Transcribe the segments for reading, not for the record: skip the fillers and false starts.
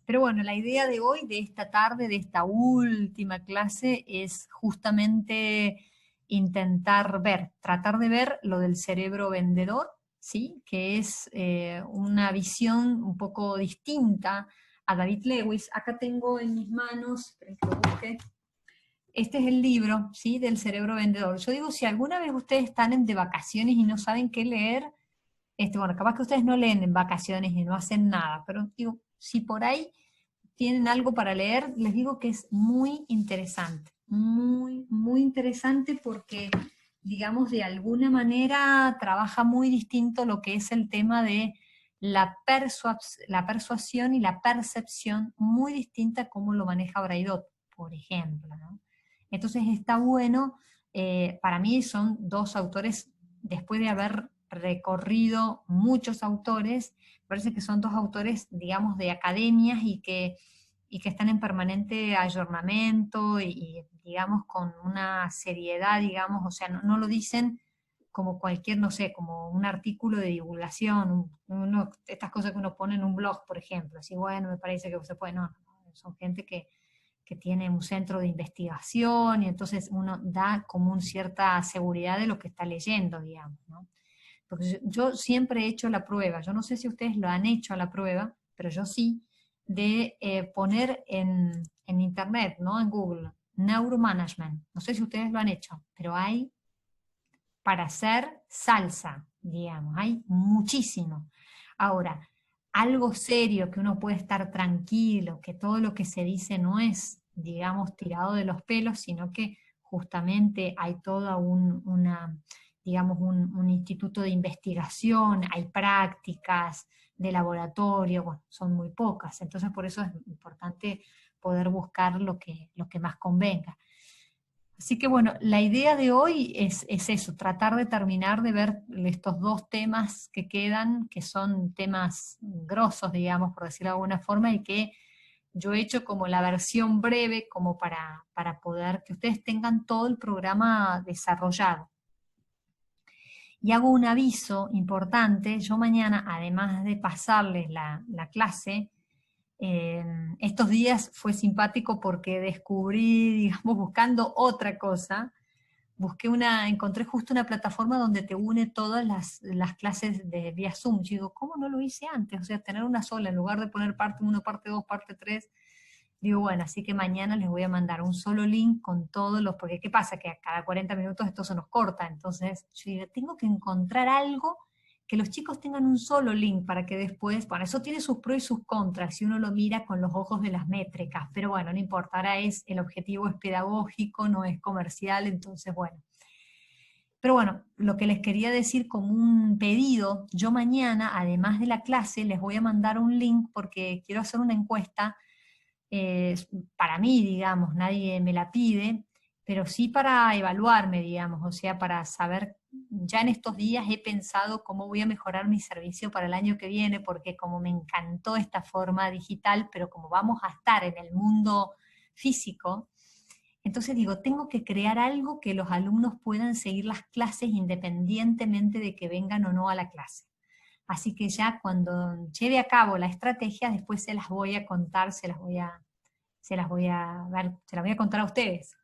Pero bueno, la idea de hoy, de esta tarde, de esta última clase, es justamente intentar ver, tratar de ver lo del cerebro vendedor, ¿sí? Que es una visión un poco distinta a David Lewis. Acá tengo en mis manos, esperen que lo busque. Este es el libro, ¿sí? Del cerebro vendedor. Yo digo, si alguna vez ustedes están de vacaciones y no saben qué leer, bueno, capaz que ustedes no leen en vacaciones y no hacen nada, pero digo, si por ahí tienen algo para leer, les digo que es muy interesante, muy interesante porque, digamos, de alguna manera trabaja muy distinto lo que es el tema de la persuasión y la percepción, muy distinta como lo maneja Braidot, por ejemplo, ¿no? Entonces está bueno, para mí son dos autores, después de haber recorrido muchos autores, parece que son dos autores, digamos, de academias y que están en permanente ayornamiento digamos, con una seriedad, digamos, o sea, no lo dicen como cualquier, no sé, como un artículo de divulgación, estas cosas que uno pone en un blog, por ejemplo, así, bueno, me parece que se puede, no, son gente que tiene un centro de investigación y entonces uno da como una cierta seguridad de lo que está leyendo, digamos, ¿no? Porque yo siempre he hecho la prueba, yo no sé si ustedes lo han hecho a la prueba, pero yo sí, de poner en internet, ¿no? En Google, neuromanagement. No sé si ustedes lo han hecho, pero hay para hacer salsa, digamos, hay muchísimo. Ahora, algo serio que uno puede estar tranquilo, que todo lo que se dice no es, digamos, tirado de los pelos, sino que justamente hay toda digamos, un instituto de investigación, hay prácticas de laboratorio, bueno, son muy pocas, entonces por eso es importante poder buscar lo que más convenga. Así que bueno, la idea de hoy es eso, tratar de terminar de ver estos dos temas que quedan, que son temas grosos, digamos, por decirlo de alguna forma, y que yo he hecho como la versión breve, como para poder que ustedes tengan todo el programa desarrollado. Y hago un aviso importante, yo mañana, además de pasarles la clase, estos días fue simpático porque descubrí, digamos, buscando otra cosa, encontré justo una plataforma donde te une todas las clases de vía Zoom. Yo digo, ¿cómo no lo hice antes? O sea, tener una sola en lugar de poner parte 1, parte 2, parte 3. Digo, bueno, así que mañana les voy a mandar un solo link con todos porque ¿qué pasa? Que a cada 40 minutos esto se nos corta. Entonces, yo digo, tengo que encontrar algo que los chicos tengan un solo link para que después, bueno, eso tiene sus pros y sus contras, si uno lo mira con los ojos de las métricas, pero bueno, no importa, ahora el objetivo es pedagógico, no es comercial, entonces bueno. Pero bueno, lo que les quería decir como un pedido, yo mañana, además de la clase, les voy a mandar un link porque quiero hacer una encuesta para mí, digamos, nadie me la pide, pero sí para evaluarme, digamos, o sea, para saber, ya en estos días he pensado cómo voy a mejorar mi servicio para el año que viene, porque como me encantó esta forma digital, pero como vamos a estar en el mundo físico, entonces digo, tengo que crear algo que los alumnos puedan seguir las clases independientemente de que vengan o no a la clase. Así que ya cuando lleve a cabo la estrategia, después se las voy a contar, se las voy a contar a ustedes.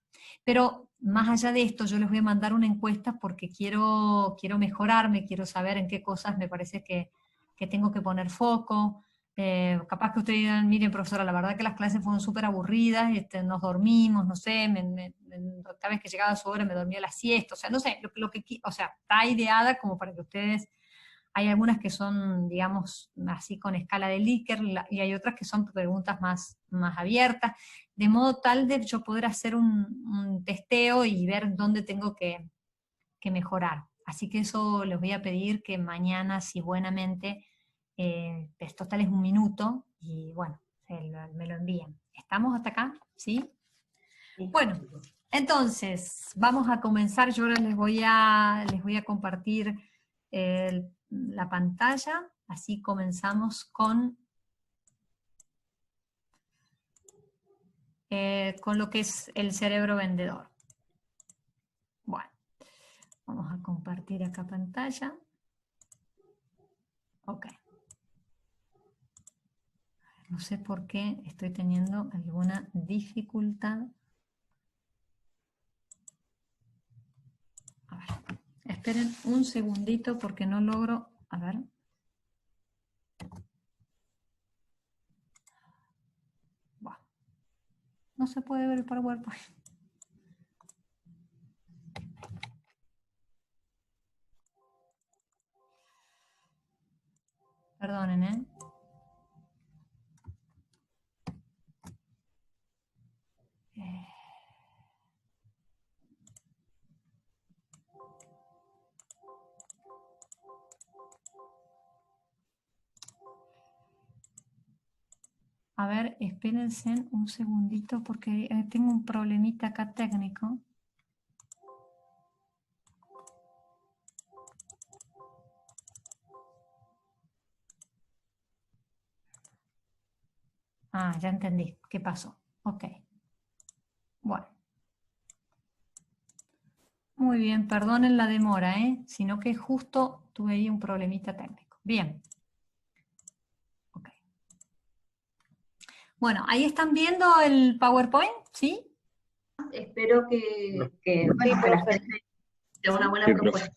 Pero más allá de esto, yo les voy a mandar una encuesta porque quiero mejorarme, quiero saber en qué cosas me parece que tengo que poner foco. Capaz que ustedes digan, miren profesora, la verdad que las clases fueron súper aburridas, nos dormimos, no sé, cada vez que llegaba a su hora me dormía la siesta, o sea, no sé, o sea, está ideada como para que ustedes, hay algunas que son, digamos, así con escala de Likert, y hay otras que son preguntas más abiertas, de modo tal de yo poder hacer un testeo y ver dónde tengo que mejorar. Así que eso les voy a pedir que mañana, si buenamente, pues total es un minuto, y bueno, me lo envían. ¿Estamos hasta acá? ¿Sí? Bueno, entonces, vamos a comenzar. Yo ahora les voy a compartir la pantalla, así comenzamos con lo que es el cerebro vendedor. Bueno, vamos a compartir acá pantalla. Ok. No sé por qué estoy teniendo alguna dificultad. A ver, esperen un segundito porque no logro... A ver. Buah, no se puede ver el PowerPoint. Perdonen, ¿eh? A ver, espérense un segundito porque tengo un problemita acá técnico. Ah, ya entendí. ¿Qué pasó? Ok. Bueno. Muy bien, perdonen la demora, sino que justo tuve ahí un problemita técnico. Bien. Ok. Bueno, ahí están viendo el PowerPoint, ¿sí? Espero bueno, que la gente sea una buena propuesta.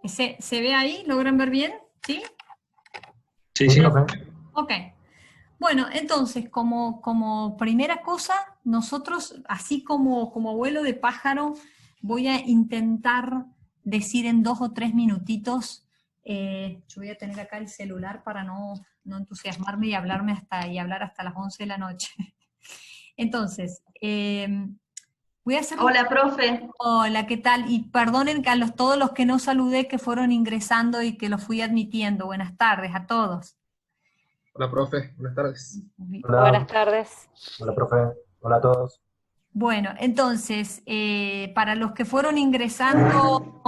¿Se ve ahí? ¿Logran ver bien? ¿Sí? Sí, sí. Ok. Bueno, entonces, como primera cosa, nosotros, así como vuelo de pájaro, voy a intentar decir en 2 o 3 minutitos, yo voy a tener acá el celular para no entusiasmarme y hablar hasta las 11 de la noche. Entonces, voy a hacer... Hola, profe. Hola, ¿qué tal? Y perdonen a todos los que no saludé, que fueron ingresando y que los fui admitiendo. Buenas tardes a todos. Hola, profe. Buenas tardes. Hola. Buenas tardes. Hola, profe. Hola a todos. Bueno, entonces, para los que fueron ingresando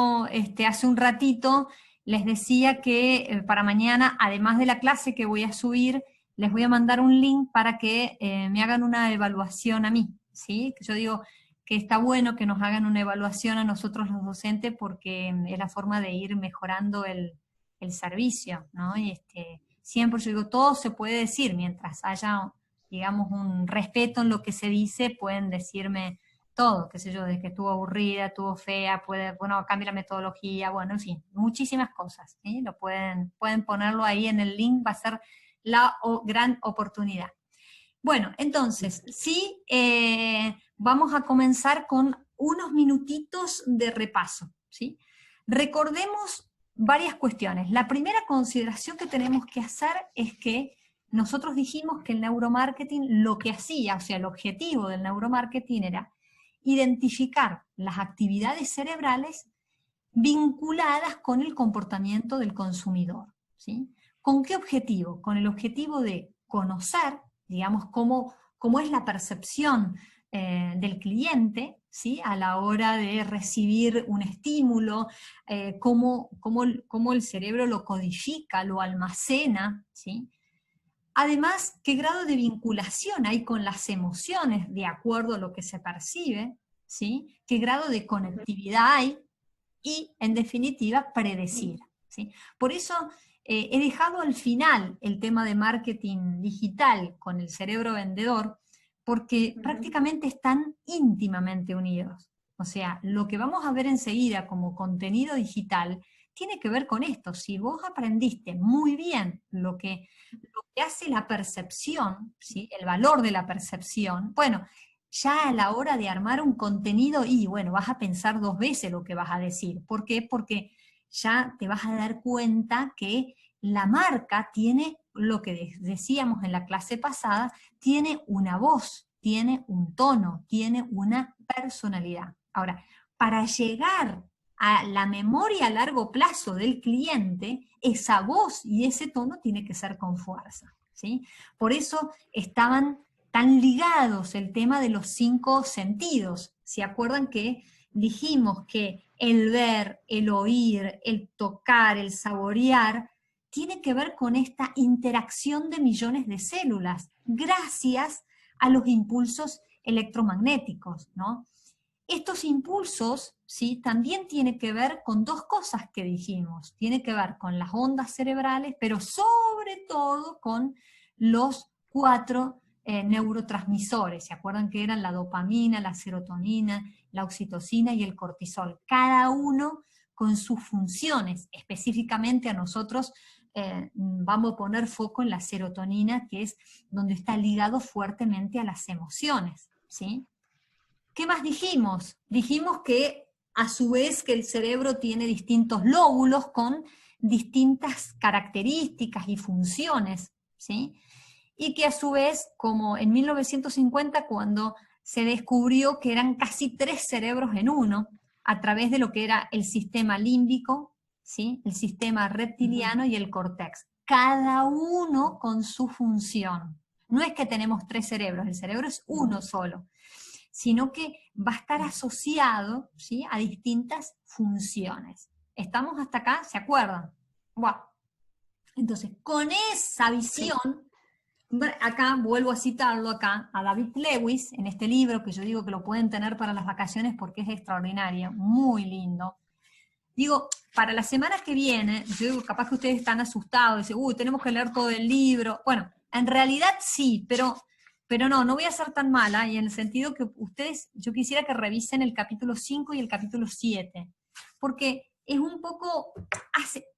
hace un ratito, les decía que para mañana, además de la clase que voy a subir, les voy a mandar un link para que me hagan una evaluación a mí, ¿sí? Que yo digo que está bueno que nos hagan una evaluación a nosotros los docentes porque es la forma de ir mejorando el servicio, ¿no? Y siempre yo digo, todo se puede decir mientras haya, digamos, un respeto en lo que se dice, pueden decirme todo, qué sé yo, de que estuvo aburrida, estuvo fea, bueno, cambia la metodología, bueno, en fin, muchísimas cosas, ¿sí? Pueden ponerlo ahí en el link, va a ser la gran oportunidad. Bueno, entonces, sí, vamos a comenzar con unos minutitos de repaso, ¿sí? Recordemos varias cuestiones. La primera consideración que tenemos que hacer es que nosotros dijimos que el neuromarketing lo que hacía, o sea, el objetivo del neuromarketing era identificar las actividades cerebrales vinculadas con el comportamiento del consumidor, ¿sí? ¿Con qué objetivo? Con el objetivo de conocer, digamos, cómo es la percepción del cliente, ¿sí? A la hora de recibir un estímulo, cómo el cerebro lo codifica, lo almacena, ¿sí? Además, qué grado de vinculación hay con las emociones de acuerdo a lo que se percibe, ¿sí? Qué grado de conectividad hay y, en definitiva, predecir, ¿sí? Por eso he dejado al final el tema de marketing digital con el cerebro vendedor, porque prácticamente están íntimamente unidos. O sea, lo que vamos a ver enseguida como contenido digital tiene que ver con esto. Si vos aprendiste muy bien lo que hace la percepción, ¿sí? El valor de la percepción, bueno, ya a la hora de armar un contenido, y bueno, vas a pensar 2 veces lo que vas a decir. ¿Por qué? Porque ya te vas a dar cuenta que la marca tiene, lo que decíamos en la clase pasada, tiene una voz, tiene un tono, tiene una personalidad. Ahora, para llegar a la memoria a largo plazo del cliente, esa voz y ese tono tiene que ser con fuerza, ¿sí? Por eso estaban tan ligados el tema de los 5 sentidos. ¿Se acuerdan que dijimos que el ver, el oír, el tocar, el saborear, tiene que ver con esta interacción de millones de células, gracias a los impulsos electromagnéticos, ¿no? Estos impulsos, ¿sí? También tienen que ver con 2 cosas que dijimos. Tiene que ver con las ondas cerebrales, pero sobre todo con los 4 neurotransmisores. ¿Se acuerdan que eran la dopamina, la serotonina, la oxitocina y el cortisol? Cada uno con sus funciones. Específicamente a nosotros vamos a poner foco en la serotonina, que es donde está ligado fuertemente a las emociones, ¿sí? ¿Qué más dijimos? Dijimos que a su vez que el cerebro tiene distintos lóbulos con distintas características y funciones, ¿sí? Y que a su vez, como en 1950, cuando se descubrió que eran casi 3 cerebros en uno, a través de lo que era el sistema límbico, ¿sí? El sistema reptiliano y el córtex. Cada uno con su función. No es que tenemos 3 cerebros, el cerebro es uno solo, sino que va a estar asociado, ¿sí?, a distintas funciones. ¿Estamos hasta acá? ¿Se acuerdan? Wow. Entonces, con esa visión, acá vuelvo a citarlo acá, a David Lewis, en este libro que yo digo que lo pueden tener para las vacaciones porque es extraordinario, muy lindo. Digo, para la semana que viene, yo digo, capaz que ustedes están asustados, dicen, tenemos que leer todo el libro. Bueno, en realidad sí, pero no voy a ser tan mala, y en el sentido que ustedes, yo quisiera que revisen el capítulo 5 y el capítulo 7, porque es un poco,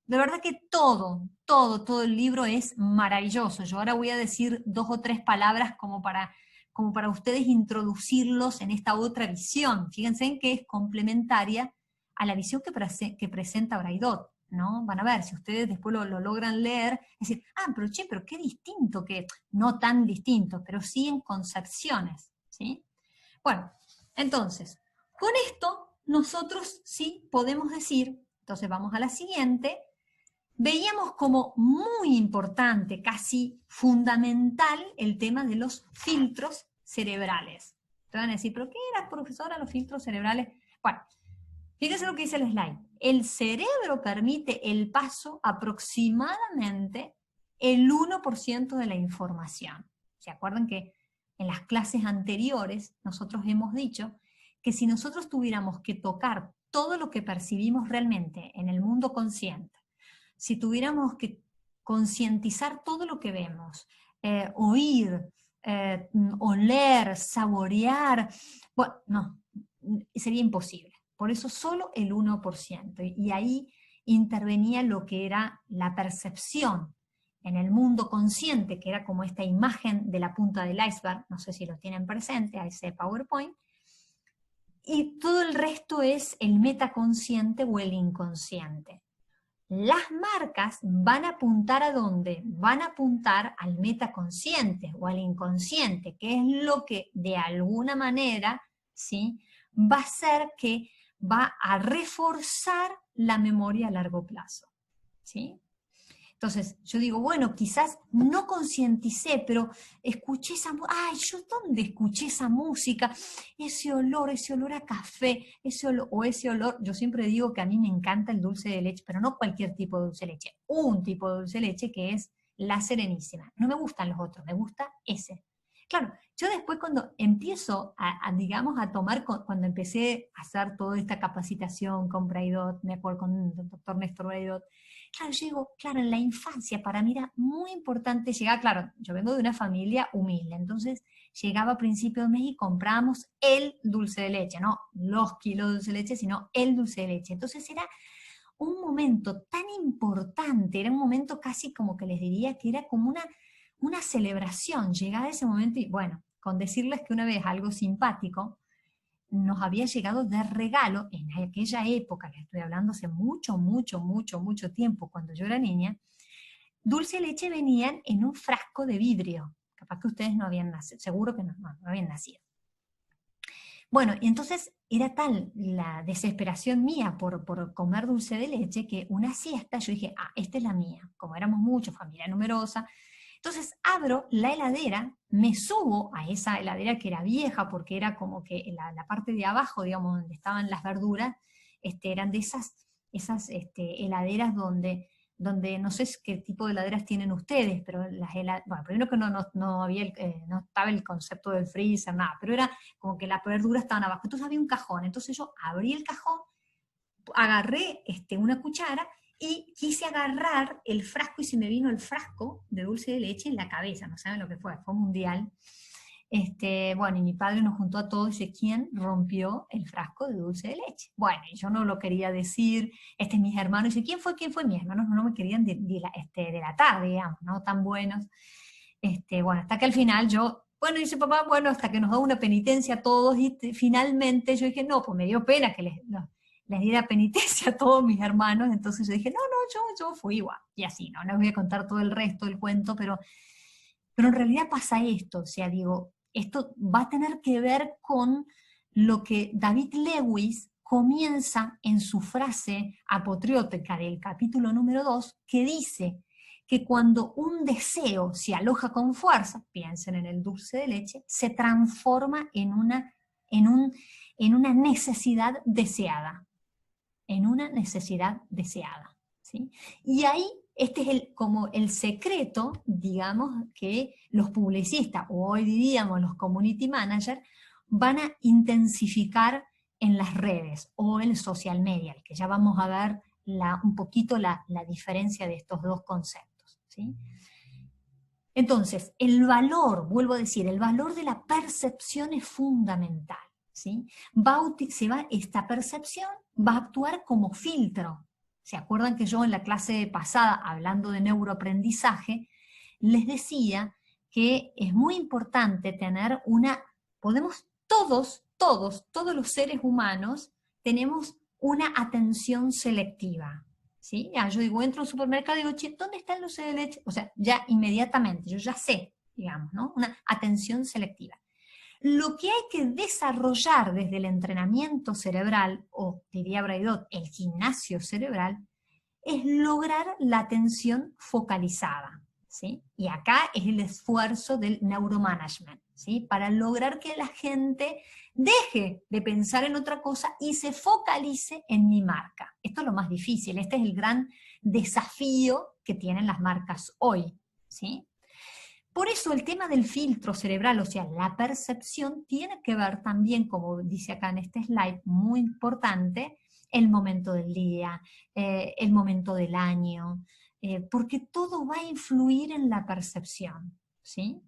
de verdad que todo el libro es maravilloso. Yo ahora voy a decir 2 o 3 palabras como para ustedes introducirlos en esta otra visión. Fíjense en que es complementaria a la visión que presenta Braidot, ¿no? Van a ver, si ustedes después lo logran leer, es decir, pero qué distinto, que no tan distinto, pero sí en concepciones, ¿sí? Bueno, entonces, con esto nosotros sí podemos decir, entonces vamos a la siguiente, veíamos como muy importante, casi fundamental, el tema de los filtros cerebrales. Te van a decir, ¿pero qué era, profesora, los filtros cerebrales? Bueno, fíjense lo que dice el slide. El cerebro permite el paso aproximadamente el 1% de la información. ¿Se acuerdan que en las clases anteriores nosotros hemos dicho que si nosotros tuviéramos que tocar todo lo que percibimos realmente en el mundo consciente, si tuviéramos que concientizar todo lo que vemos, oír, oler, saborear, bueno, no, sería imposible. Por eso solo el 1%. Y ahí intervenía lo que era la percepción en el mundo consciente, que era como esta imagen de la punta del iceberg, no sé si lo tienen presente, a ese PowerPoint, y todo el resto es el metaconsciente o el inconsciente. Las marcas van a apuntar ¿a dónde? Van a apuntar al metaconsciente o al inconsciente, que es lo que de alguna manera, ¿sí?, va a ser que va a reforzar la memoria a largo plazo, ¿sí? Entonces, yo digo, bueno, quizás no concienticé, pero escuché esa música. Ay, ¿yo dónde escuché esa música? Ese olor a café, ese olor. Yo siempre digo que a mí me encanta el dulce de leche, pero no cualquier tipo de dulce de leche. Un tipo de dulce de leche que es la Serenísima. No me gustan los otros, me gusta ese. Claro, yo después cuando empiezo digamos, a tomar, cuando empecé a hacer toda esta capacitación con Braidot, me acuerdo con el doctor Néstor Braidot, claro, yo digo, claro, en la infancia para mí era muy importante llegar, claro, yo vengo de una familia humilde, entonces llegaba a principio de mes y comprábamos el dulce de leche, no los kilos de dulce de leche, sino el dulce de leche. Entonces era un momento tan importante, era un momento casi como que les diría que era como una celebración, llegaba ese momento y bueno, con decirles que una vez algo simpático, nos había llegado de regalo, en aquella época, que estoy hablando hace mucho tiempo, cuando yo era niña, dulce de leche venían en un frasco de vidrio, capaz que ustedes no habían nacido, seguro que no habían nacido. Bueno, y entonces era tal la desesperación mía por comer dulce de leche que una siesta yo dije, esta es la mía, como éramos muchos, familia numerosa. Entonces abro la heladera, me subo a esa heladera que era vieja porque era como que la parte de abajo, digamos, donde estaban las verduras, eran de esas heladeras donde no sé qué tipo de heladeras tienen ustedes, pero bueno, primero que no estaba el concepto del freezer, nada, pero era como que las verduras estaban abajo, entonces había un cajón, entonces yo abrí el cajón, agarré una cuchara y quise agarrar el frasco y se me vino el frasco de dulce de leche en la cabeza, no saben lo que fue mundial. Bueno, y mi padre nos juntó a todos y dice, ¿quién rompió el frasco de dulce de leche? Bueno, y yo no lo quería decir, mis hermanos, dice, ¿quién fue? Mis hermanos no me querían delatar, digamos, no tan buenos. Bueno, hasta que al final dice papá, bueno, hasta que nos da una penitencia a todos, y finalmente yo dije, no, pues me dio pena que les diera penitencia a todos mis hermanos, entonces yo dije, no, yo fui igual, y así, no les voy a contar todo el resto del cuento, pero en realidad pasa esto, o sea, digo, esto va a tener que ver con lo que David Lewis comienza en su frase apotriótica del capítulo número 2, que dice que cuando un deseo se aloja con fuerza, piensen en el dulce de leche, se transforma en una necesidad deseada. En una necesidad deseada. ¿Sí? Y ahí, este es como el secreto, digamos, que los publicistas, o hoy diríamos los community managers, van a intensificar en las redes o en el social media, que ya vamos a ver un poquito la diferencia de estos dos conceptos. ¿Sí? Entonces, el valor, vuelvo a decir, el valor de la percepción es fundamental. ¿Sí? Esta percepción va a actuar como filtro. ¿Se acuerdan que yo en la clase pasada, hablando de neuroaprendizaje, les decía que es muy importante tener todos los seres humanos tenemos una atención selectiva. ¿Sí? Yo digo, entro a un supermercado y digo, che, ¿dónde está el dulce de leche? O sea, ya inmediatamente, yo ya sé, digamos, ¿no? Una atención selectiva. Lo que hay que desarrollar desde el entrenamiento cerebral, o diría Braidot, el gimnasio cerebral, es lograr la atención focalizada. ¿Sí? Y acá es el esfuerzo del neuromanagement, ¿sí? Para lograr que la gente deje de pensar en otra cosa y se focalice en mi marca. Esto es lo más difícil, este es el gran desafío que tienen las marcas hoy. ¿Sí? Por eso el tema del filtro cerebral, o sea, la percepción, tiene que ver también, como dice acá en este slide, muy importante, el momento del día, el momento del año, porque todo va a influir en la percepción, ¿sí?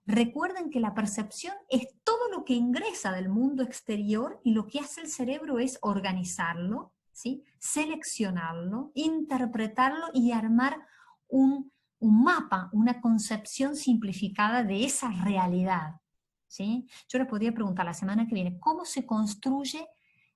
Recuerden que la percepción es todo lo que ingresa del mundo exterior y lo que hace el cerebro es organizarlo, ¿sí? Seleccionarlo, interpretarlo y armar un mapa, una concepción simplificada de esa realidad. ¿Sí? Yo les podría preguntar la semana que viene, ¿cómo se construye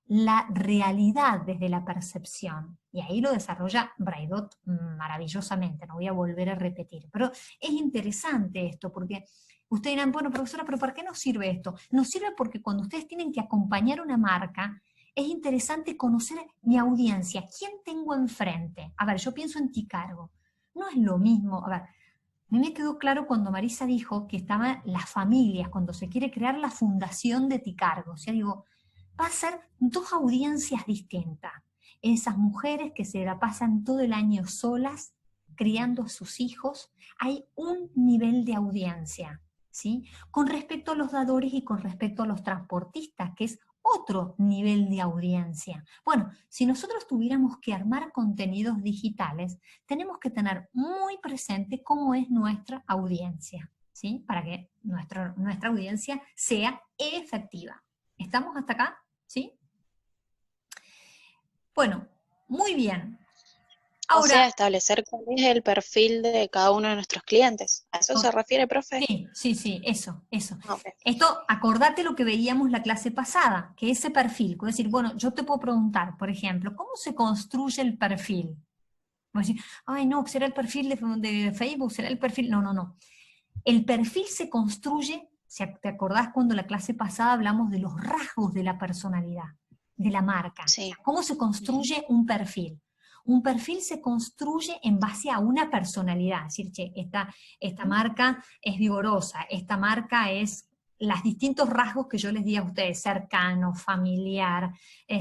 la realidad desde la percepción? Y ahí lo desarrolla Braidot maravillosamente, no voy a volver a repetir. Pero es interesante esto, porque ustedes dirán, bueno, profesora, ¿pero para qué nos sirve esto? Nos sirve porque cuando ustedes tienen que acompañar una marca, es interesante conocer mi audiencia. ¿Quién tengo enfrente? A ver, yo pienso en Ticargo. No es lo mismo, a ver, a mí me quedó claro cuando Marisa dijo que estaban las familias, cuando se quiere crear la fundación de Ticargo, o sea, digo, va a ser dos audiencias distintas, esas mujeres que se la pasan todo el año solas, criando a sus hijos, hay un nivel de audiencia, ¿sí? Con respecto a los dadores y con respecto a los transportistas, que es otro nivel de audiencia. Bueno, si nosotros tuviéramos que armar contenidos digitales, tenemos que tener muy presente cómo es nuestra audiencia, ¿sí? Para que nuestra audiencia sea efectiva. ¿Estamos hasta acá? ¿Sí? Bueno, muy bien. Ahora, o sea, establecer cuál es el perfil de cada uno de nuestros clientes. ¿A eso se refiere, profe? Sí, eso. Okay. Esto, acordate lo que veíamos la clase pasada, que ese perfil, es decir, bueno, yo te puedo preguntar, por ejemplo, ¿cómo se construye el perfil? Voy a decir, ay no, ¿será el perfil de Facebook? ¿Será el perfil? No. El perfil se construye, ¿te acordás cuando la clase pasada hablamos de los rasgos de la personalidad, de la marca? Sí. ¿Cómo se construye un perfil? Un perfil se construye en base a una personalidad, es decir, che, esta marca es vigorosa, esta marca es los distintos rasgos que yo les di a ustedes, cercano, familiar,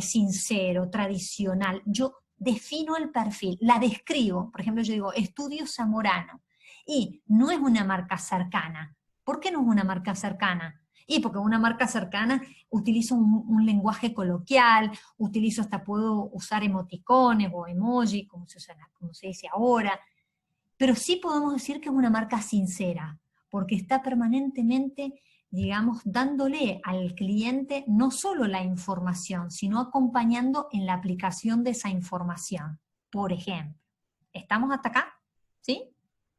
sincero, tradicional. Yo defino el perfil, la describo, por ejemplo yo digo, Estudio Zamorano, y no es una marca cercana. ¿Por qué no es una marca cercana? Y porque una marca cercana utilizo un lenguaje coloquial, hasta puedo usar emoticones o emoji, como se dice ahora, pero sí podemos decir que es una marca sincera, porque está permanentemente, digamos, dándole al cliente no solo la información, sino acompañando en la aplicación de esa información. Por ejemplo, ¿estamos hasta acá? ¿Sí?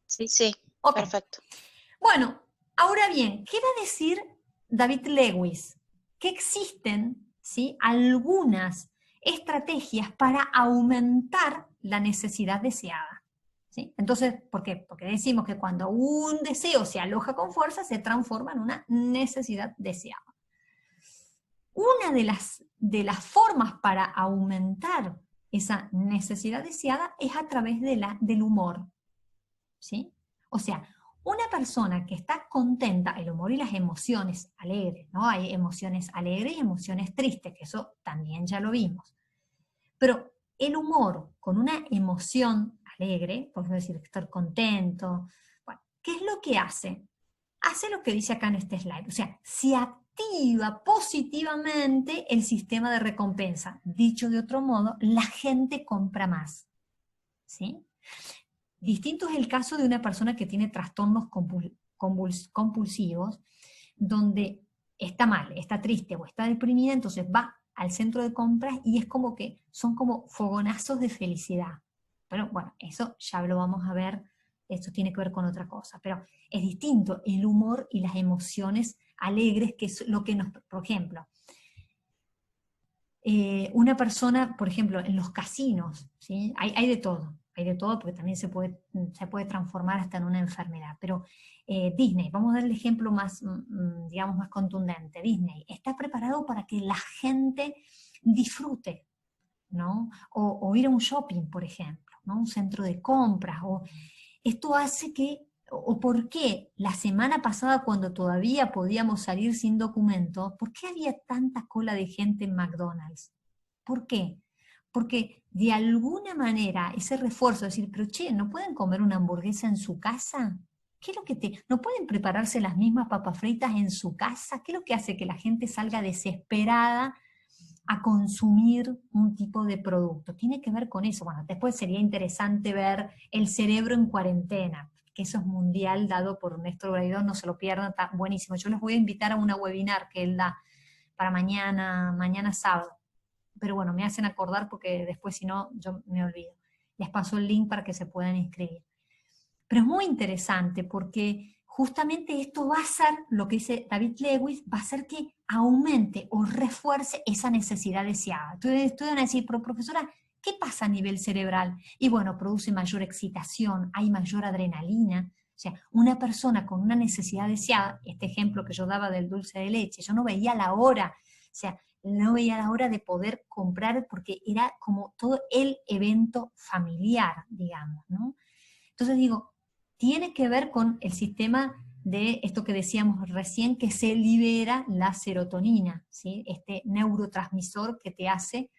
Sí, Okay. Perfecto. Bueno, ahora bien, ¿qué va a decir David Lewis? Que existen, ¿sí?, algunas estrategias para aumentar la necesidad deseada. ¿Sí? Entonces, ¿por qué? Porque decimos que cuando un deseo se aloja con fuerza, se transforma en una necesidad deseada. Una de las formas para aumentar esa necesidad deseada es a través del humor. ¿Sí? O sea, una persona que está contenta, el humor y las emociones alegres, ¿no? Hay emociones alegres y emociones tristes, que eso también ya lo vimos. Pero el humor con una emoción alegre, por decir, estar contento, bueno, ¿qué es lo que hace? Hace lo que dice acá en este slide, o sea, se activa positivamente el sistema de recompensa. Dicho de otro modo, la gente compra más, ¿sí? Distinto es el caso de una persona que tiene trastornos compulsivos, donde está mal, está triste o está deprimida, entonces va al centro de compras y es como que son como fogonazos de felicidad. Pero bueno, eso ya lo vamos a ver, esto tiene que ver con otra cosa, pero es distinto el humor y las emociones alegres, que es lo que nos, por ejemplo, una persona, por ejemplo, en los casinos, ¿sí? Hay de todo porque también se puede transformar hasta en una enfermedad, pero Disney, vamos a dar el ejemplo más, digamos, más contundente. Disney está preparado para que la gente disfrute, ¿no? O ir a un shopping, por ejemplo, ¿no? Un centro de compras, esto hace que, o por qué la semana pasada, cuando todavía podíamos salir sin documento, ¿por qué había tanta cola de gente en McDonald's? ¿Por qué? Porque de alguna manera ese refuerzo, decir, pero che, ¿no pueden comer una hamburguesa en su casa? ¿Qué es lo que no pueden prepararse las mismas papas fritas en su casa? ¿Qué es lo que hace que la gente salga desesperada a consumir un tipo de producto? Tiene que ver con eso. Bueno, después sería interesante ver el cerebro en cuarentena, que eso es mundial, dado por Néstor Braidón, no se lo pierdan, está buenísimo. Yo les voy a invitar a una webinar que él da para mañana sábado. Pero bueno, me hacen acordar porque después si no, yo me olvido. Les paso el link para que se puedan inscribir. Pero es muy interesante porque justamente esto va a ser, lo que dice David Lewis, va a hacer que aumente o refuerce esa necesidad deseada. Entonces van a decir, pero profesora, ¿qué pasa a nivel cerebral? Y bueno, produce mayor excitación, hay mayor adrenalina. O sea, una persona con una necesidad deseada, este ejemplo que yo daba del dulce de leche, yo no veía la hora, o sea, no veía la hora de poder comprar porque era como todo el evento familiar, digamos, ¿no? Entonces digo, tiene que ver con el sistema de esto que decíamos recién, que se libera la serotonina, ¿sí? Este neurotransmisor que te hace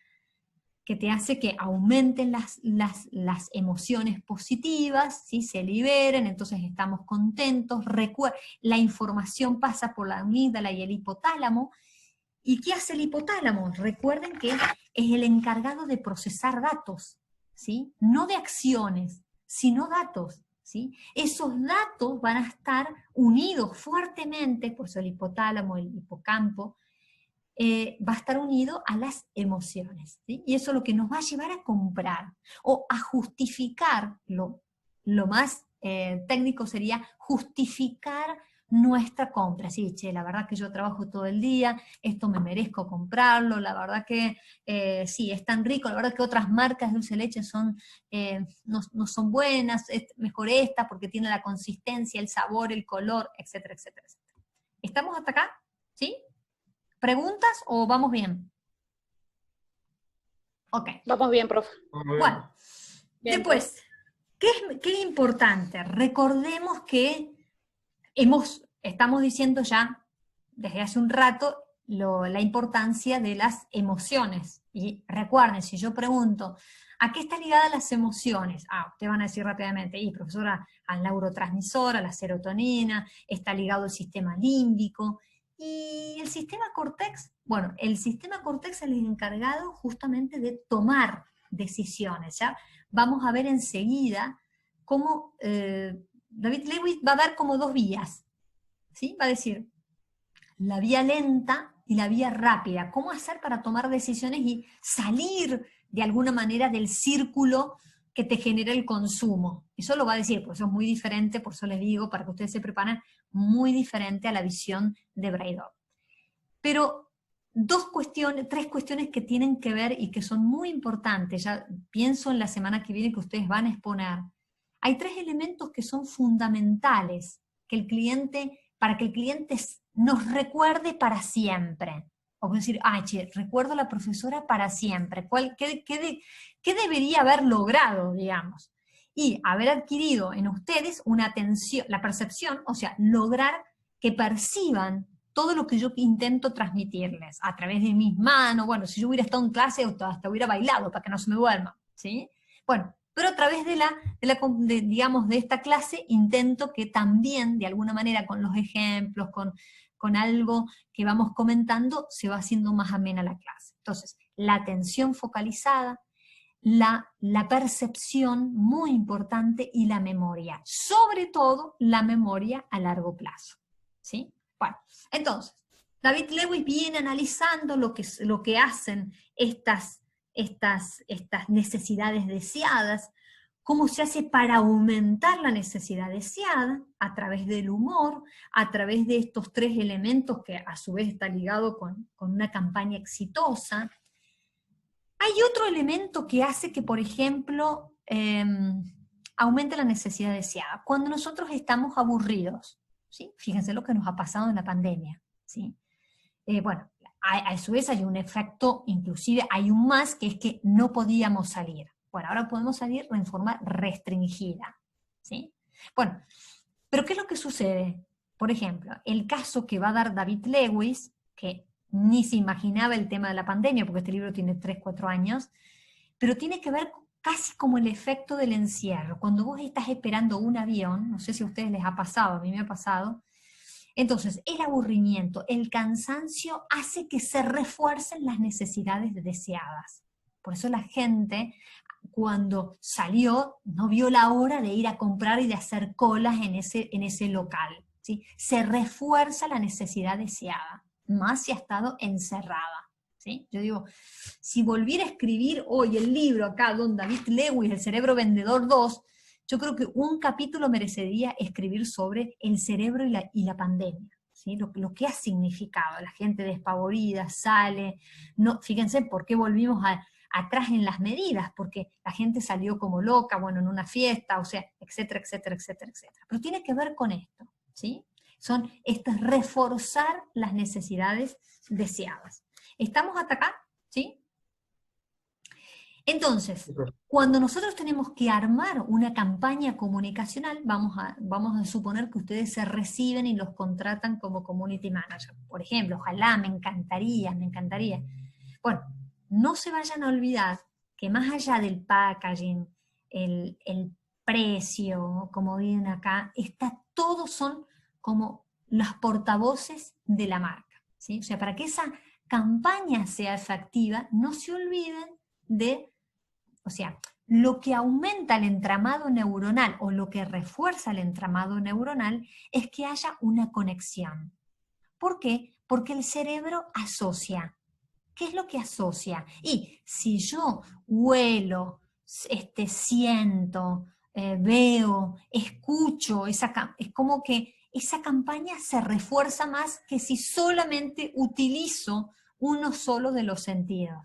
que aumenten las emociones positivas, ¿sí? Se liberen, entonces estamos contentos, la información pasa por la amígdala y el hipotálamo. ¿Y qué hace el hipotálamo? Recuerden que es el encargado de procesar datos, ¿sí? No de acciones, sino datos, ¿sí? Esos datos van a estar unidos fuertemente, por eso el hipotálamo, el hipocampo, va a estar unido a las emociones, ¿sí? Y eso es lo que nos va a llevar a comprar o a justificar, lo más técnico sería justificar nuestra compra. Sí, che, la verdad que yo trabajo todo el día, esto me merezco comprarlo, la verdad que sí, es tan rico, la verdad que otras marcas de dulce de leche no son buenas, es mejor esta porque tiene la consistencia, el sabor, el color, etcétera, etcétera, etcétera. ¿Estamos hasta acá? ¿Sí? ¿Preguntas o vamos bien? Ok. Vamos bien, profe. Bueno, bien, después, ¿qué es importante? Recordemos que estamos diciendo ya desde hace un rato la importancia de las emociones. Y recuerden, si yo pregunto, ¿a qué están ligadas las emociones? Ustedes van a decir rápidamente, profesora, al neurotransmisor, a la serotonina, está ligado el sistema límbico. Y el sistema Cortex, bueno, el sistema Cortex es el encargado justamente de tomar decisiones, ¿ya? Vamos a ver enseguida cómo David Lewis va a dar como dos vías, ¿sí? Va a decir la vía lenta y la vía rápida, cómo hacer para tomar decisiones y salir de alguna manera del círculo que te genera el consumo. Eso lo va a decir, por eso es muy diferente, por eso les digo, para que ustedes se preparen, muy diferente a la visión de Braidot. Pero tres cuestiones que tienen que ver y que son muy importantes, ya pienso en la semana que viene que ustedes van a exponer. Hay tres elementos que son fundamentales para que el cliente nos recuerde para siempre. O decir, recuerdo a la profesora para siempre. ¿Qué debería haber logrado, digamos? Y haber adquirido en ustedes una atención, la percepción, o sea, lograr que perciban todo lo que yo intento transmitirles a través de mis manos. Bueno, si yo hubiera estado en clase, hasta hubiera bailado para que no se me duerma, ¿sí? Bueno, pero a través digamos, de esta clase intento que también, de alguna manera, con los ejemplos, con algo que vamos comentando, se va haciendo más amena la clase. Entonces, la atención focalizada, la percepción, muy importante, y la memoria. Sobre todo, la memoria a largo plazo, ¿sí? Bueno, entonces, David Lewis viene analizando lo que hacen estas necesidades deseadas, cómo se hace para aumentar la necesidad deseada a través del humor, a través de estos tres elementos que a su vez está ligado con una campaña exitosa. Hay otro elemento que hace que, por ejemplo, aumente la necesidad deseada. Cuando nosotros estamos aburridos, ¿sí? Fíjense lo que nos ha pasado en la pandemia, ¿sí? Bueno, a su vez hay un efecto, inclusive hay un más, que es que no podíamos salir. Bueno, ahora podemos salir en forma restringida, ¿sí? Bueno, pero ¿qué es lo que sucede? Por ejemplo, el caso que va a dar David Lewis, que ni se imaginaba el tema de la pandemia, porque este libro tiene 3, 4 años, pero tiene que ver casi como el efecto del encierro. Cuando vos estás esperando un avión, no sé si a ustedes les ha pasado, a mí me ha pasado, entonces el aburrimiento, el cansancio hace que se refuercen las necesidades deseadas. Por eso la gente, cuando salió, no vio la hora de ir a comprar y de hacer colas en ese local, ¿sí? Se refuerza la necesidad deseada, más si ha estado encerrada, ¿sí? Yo digo, si volviera a escribir hoy el libro acá, don David Lewis, El cerebro vendedor 2, yo creo que un capítulo merecería escribir sobre el cerebro y la pandemia, ¿sí? Lo que ha significado, la gente despavorida, sale, no, fíjense por qué volvimos atrás en las medidas, porque la gente salió como loca, bueno, en una fiesta, o sea, etcétera, etcétera, etcétera, etcétera. Pero tiene que ver con esto, ¿sí? Esto es reforzar las necesidades deseadas. ¿Estamos hasta acá? ¿Sí? Entonces, cuando nosotros tenemos que armar una campaña comunicacional, vamos a suponer que ustedes se reciben y los contratan como community manager. Por ejemplo, ojalá, me encantaría. Bueno, no se vayan a olvidar que más allá del packaging, el precio, como vienen acá, todos son como los portavoces de la marca, ¿sí? O sea, para que esa campaña sea efectiva, no se olviden o sea, lo que aumenta el entramado neuronal o lo que refuerza el entramado neuronal es que haya una conexión. ¿Por qué? Porque el cerebro asocia. ¿Qué es lo que asocia? Y si yo huelo, siento, veo, escucho, es como que esa campaña se refuerza más que si solamente utilizo uno solo de los sentidos.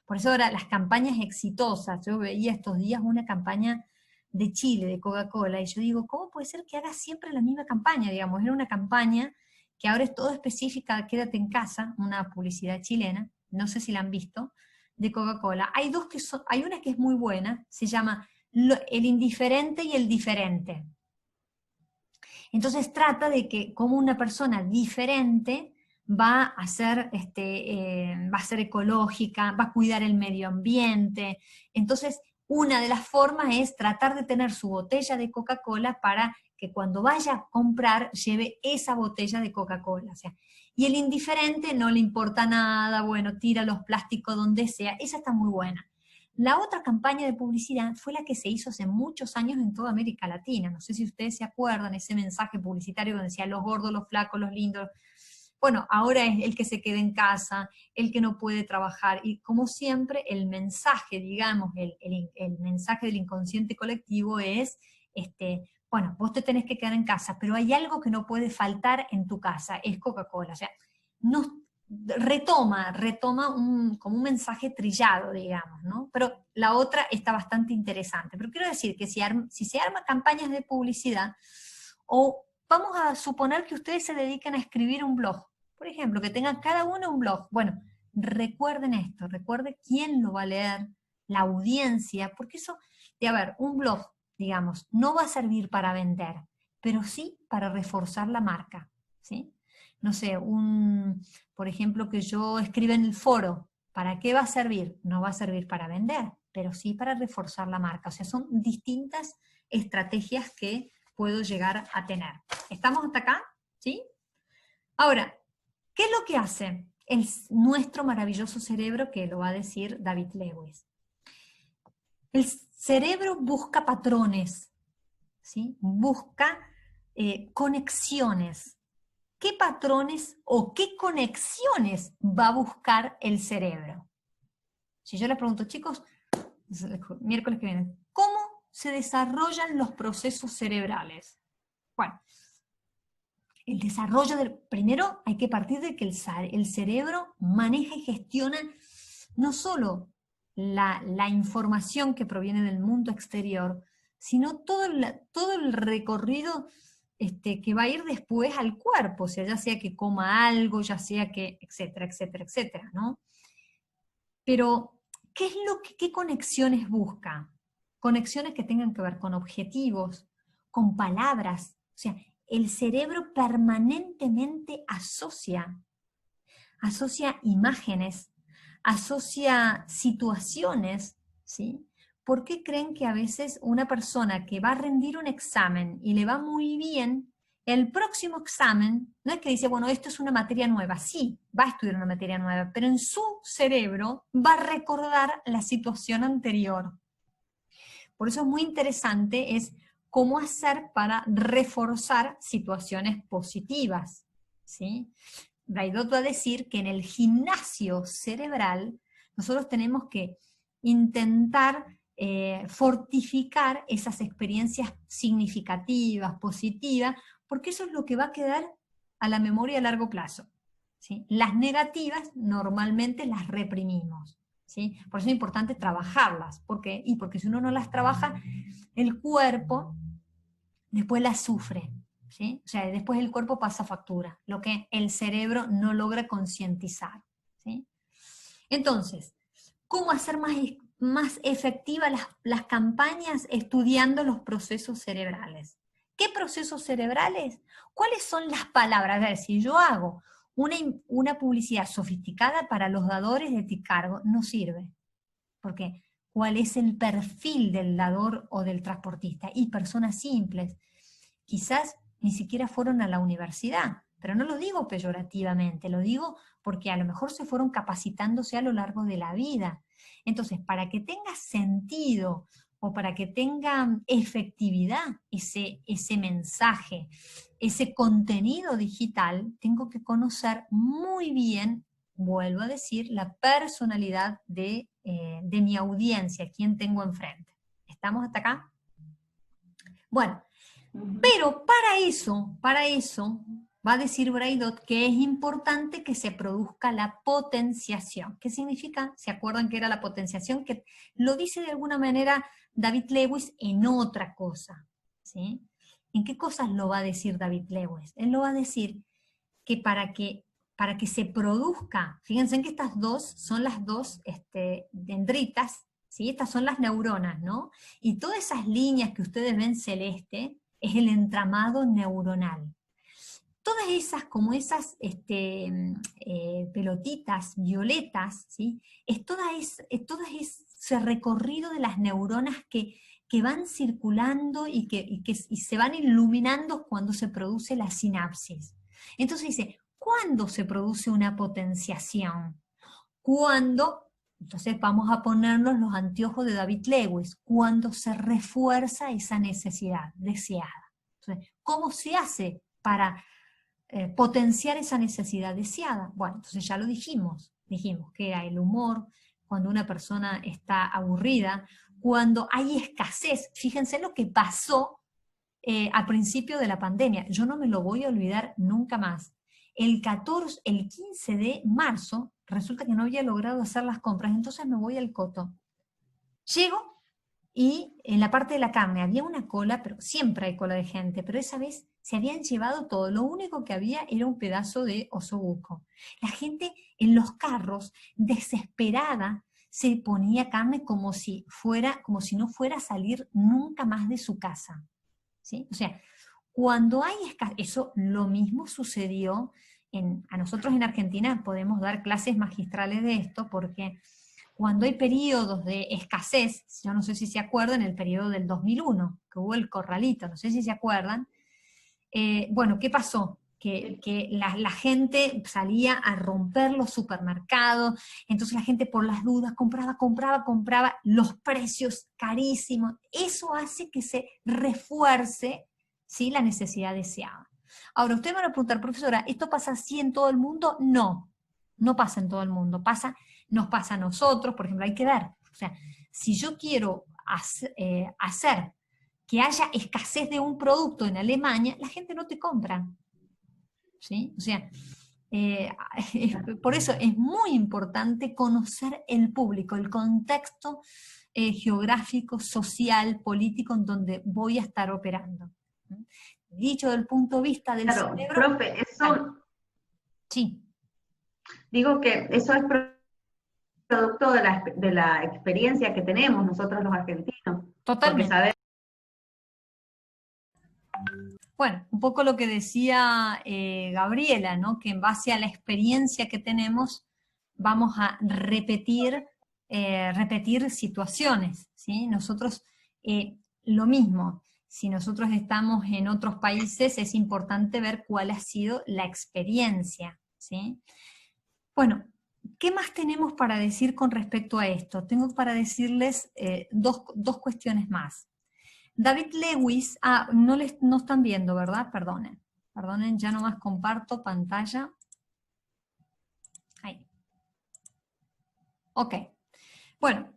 Por eso ahora las campañas exitosas, yo veía estos días una campaña de Chile, de Coca-Cola, y yo digo, ¿cómo puede ser que haga siempre la misma campaña? Digamos, era una campaña que ahora es todo específica, quédate en casa, una publicidad chilena, no sé si la han visto, de Coca-Cola. Hay una que es muy buena, se llama El indiferente y el diferente. Entonces trata de que como una persona diferente va a ser ecológica, va a cuidar el medio ambiente. Entonces una de las formas es tratar de tener su botella de Coca-Cola para que cuando vaya a comprar lleve esa botella de Coca-Cola. O sea, y el indiferente no le importa nada, bueno, tira los plásticos donde sea, esa está muy buena. La otra campaña de publicidad fue la que se hizo hace muchos años en toda América Latina. No sé si ustedes se acuerdan, ese mensaje publicitario donde decía los gordos, los flacos, los lindos. Bueno, ahora es el que se quede en casa, el que no puede trabajar. Y como siempre, el mensaje, digamos, el mensaje del inconsciente colectivo es, bueno, vos te tenés que quedar en casa, pero hay algo que no puede faltar en tu casa, es Coca-Cola. O sea, nos retoma como un mensaje trillado, digamos, ¿no? Pero la otra está bastante interesante. Pero quiero decir que si se arman campañas de publicidad, o vamos a suponer que ustedes se dedican a escribir un blog, por ejemplo, que tengan cada uno un blog. Bueno, recuerden esto, recuerden quién lo va a leer, la audiencia, porque eso, un blog, digamos, no va a servir para vender, pero sí para reforzar la marca, ¿sí? No sé, por ejemplo, que yo escriba en el foro, ¿para qué va a servir? No va a servir para vender, pero sí para reforzar la marca. O sea, son distintas estrategias que puedo llegar a tener. ¿Estamos hasta acá? ¿Sí? Ahora, ¿qué es lo que hace nuestro maravilloso cerebro, que lo va a decir David Lewis? El cerebro busca patrones, ¿sí? Busca conexiones. ¿Qué patrones o qué conexiones va a buscar el cerebro? Si yo les pregunto, chicos, miércoles que viene, ¿cómo se desarrollan los procesos cerebrales? Bueno, el desarrollo primero hay que partir de que el cerebro maneja y gestiona no solo la información que proviene del mundo exterior, sino todo el recorrido que va a ir después al cuerpo, o sea, ya sea que coma algo, ya sea que, etcétera, etcétera, etcétera, ¿no? Pero, ¿qué conexiones busca? Conexiones que tengan que ver con objetivos, con palabras. O sea, el cerebro permanentemente asocia imágenes, asocia situaciones, ¿sí? ¿Por qué creen que a veces una persona que va a rendir un examen y le va muy bien, el próximo examen, no es que dice, bueno, esto es una materia nueva, sí, va a estudiar una materia nueva, pero en su cerebro va a recordar la situación anterior? Por eso es muy interesante, es cómo hacer para reforzar situaciones positivas, ¿sí? Braidot va a decir que en el gimnasio cerebral nosotros tenemos que intentar fortificar esas experiencias significativas, positivas, porque eso es lo que va a quedar a la memoria a largo plazo, ¿sí? Las negativas normalmente las reprimimos, ¿sí? Por eso es importante trabajarlas. ¿Por qué? Y porque si uno no las trabaja, el cuerpo después las sufre, ¿sí? O sea, después el cuerpo pasa factura, lo que el cerebro no logra concientizar, ¿sí? Entonces, ¿cómo hacer más efectivas las campañas? Estudiando los procesos cerebrales. ¿Qué procesos cerebrales? ¿Cuáles son las palabras? A ver, si yo hago una publicidad sofisticada para los dadores de Ticargo, no sirve. Porque ¿cuál es el perfil del dador o del transportista? Y personas simples. Quizás ni siquiera fueron a la universidad, pero no lo digo peyorativamente, lo digo porque a lo mejor se fueron capacitándose a lo largo de la vida. Entonces, para que tenga sentido o para que tenga efectividad ese mensaje, ese contenido digital, tengo que conocer muy bien, vuelvo a decir, la personalidad de mi audiencia, quién tengo enfrente. ¿Estamos hasta acá? Bueno, pero para eso, va a decir Braidot que es importante que se produzca la potenciación. ¿Qué significa? ¿Se acuerdan que era la potenciación? Que lo dice de alguna manera David Lewis en otra cosa, ¿sí? ¿En qué cosas lo va a decir David Lewis? Él lo va a decir que para que se produzca, fíjense en que estas dos son las dos dendritas, ¿sí? Estas son las neuronas, ¿no? Y todas esas líneas que ustedes ven celeste es el entramado neuronal. Todas esas, como esas pelotitas violetas, ¿sí? ese recorrido de las neuronas que van circulando y se van iluminando cuando se produce la sinapsis. Entonces dice, ¿cuándo se produce una potenciación? Cuando, entonces vamos a ponernos los anteojos de David Lewis, cuando se refuerza esa necesidad deseada. Entonces, ¿cómo se hace para potenciar esa necesidad deseada? Bueno, entonces ya lo dijimos que era el humor, cuando una persona está aburrida, cuando hay escasez. Fíjense lo que pasó al principio de la pandemia, yo no me lo voy a olvidar nunca más. El 15 de marzo, resulta que no había logrado hacer las compras, entonces me voy al Coto. Llego y en la parte de la carne había una cola, pero siempre hay cola de gente, pero esa vez se habían llevado todo, lo único que había era un pedazo de osobuco. La gente en los carros, desesperada, se ponía carne como si no fuera a salir nunca más de su casa. ¿Sí? O sea, cuando hay escasez, eso lo mismo sucedió, a nosotros en Argentina podemos dar clases magistrales de esto, porque cuando hay periodos de escasez, yo no sé si se acuerdan, el periodo del 2001, que hubo el corralito, no sé si se acuerdan, bueno, ¿qué pasó? Que la gente salía a romper los supermercados, entonces la gente por las dudas compraba, los precios carísimos. Eso hace que se refuerce, ¿sí?, la necesidad deseada. Ahora, usted me va a preguntar, profesora, ¿esto pasa así en todo el mundo? No, no pasa en todo el mundo, nos pasa a nosotros, por ejemplo, hay que ver, o sea, si yo quiero hacer que haya escasez de un producto en Alemania, la gente no te compra. ¿Sí? O sea, por eso es muy importante conocer el público, el contexto geográfico, social, político en donde voy a estar operando. Dicho del punto de vista del cerebro... Profe, eso... Sí. Digo que eso es producto de la experiencia que tenemos nosotros los argentinos. Totalmente. Bueno, un poco lo que decía Gabriela, ¿no? Que en base a la experiencia que tenemos vamos a repetir situaciones, ¿sí? Nosotros, lo mismo, si nosotros estamos en otros países es importante ver cuál ha sido la experiencia, ¿sí? Bueno, ¿qué más tenemos para decir con respecto a esto? Tengo para decirles dos cuestiones más. David Lewis, no están viendo, ¿verdad? Perdonen, ya nomás comparto pantalla. Ahí. Ok. Bueno,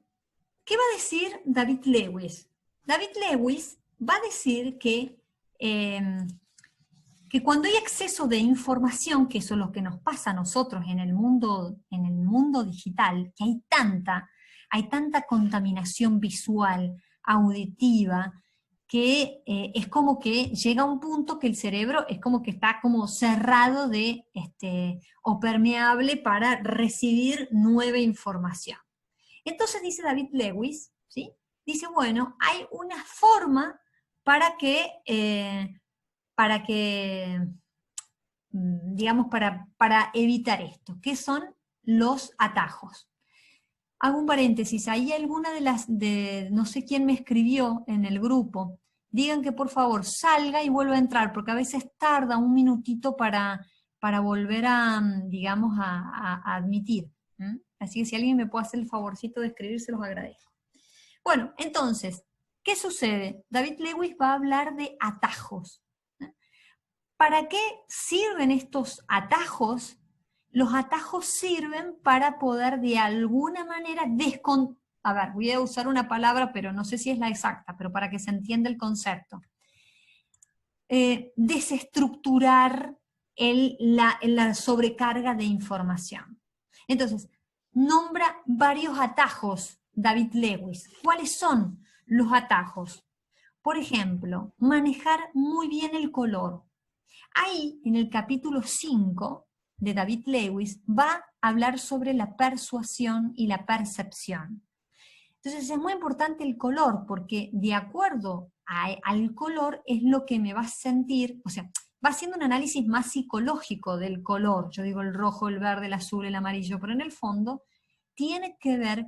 ¿qué va a decir David Lewis? David Lewis va a decir que cuando hay exceso de información, que eso es lo que nos pasa a nosotros en el mundo digital, que hay tanta contaminación visual, auditiva, que es como que llega un punto que el cerebro es como que está como cerrado o permeable para recibir nueva información. Entonces dice David Lewis, ¿sí? Dice, bueno, hay una forma para evitar esto, que son los atajos. Hago un paréntesis, ahí alguna no sé quién me escribió en el grupo, digan que por favor salga y vuelva a entrar, porque a veces tarda un minutito para volver a admitir. Así que si alguien me puede hacer el favorcito de escribir, se los agradezco. Bueno, entonces, ¿qué sucede? David Lewis va a hablar de atajos. ¿Para qué sirven estos atajos? Los atajos sirven para poder de alguna manera voy a usar una palabra, pero no sé si es la exacta, pero para que se entienda el concepto. Desestructurar la sobrecarga de información. Entonces, nombra varios atajos David Lewis. ¿Cuáles son los atajos? Por ejemplo, manejar muy bien el color. Ahí, en el capítulo 5 de David Lewis, va a hablar sobre la persuasión y la percepción. Entonces es muy importante el color, porque de acuerdo al color es lo que me va a sentir, o sea, va haciendo un análisis más psicológico del color. Yo digo el rojo, el verde, el azul, el amarillo, pero en el fondo tiene que ver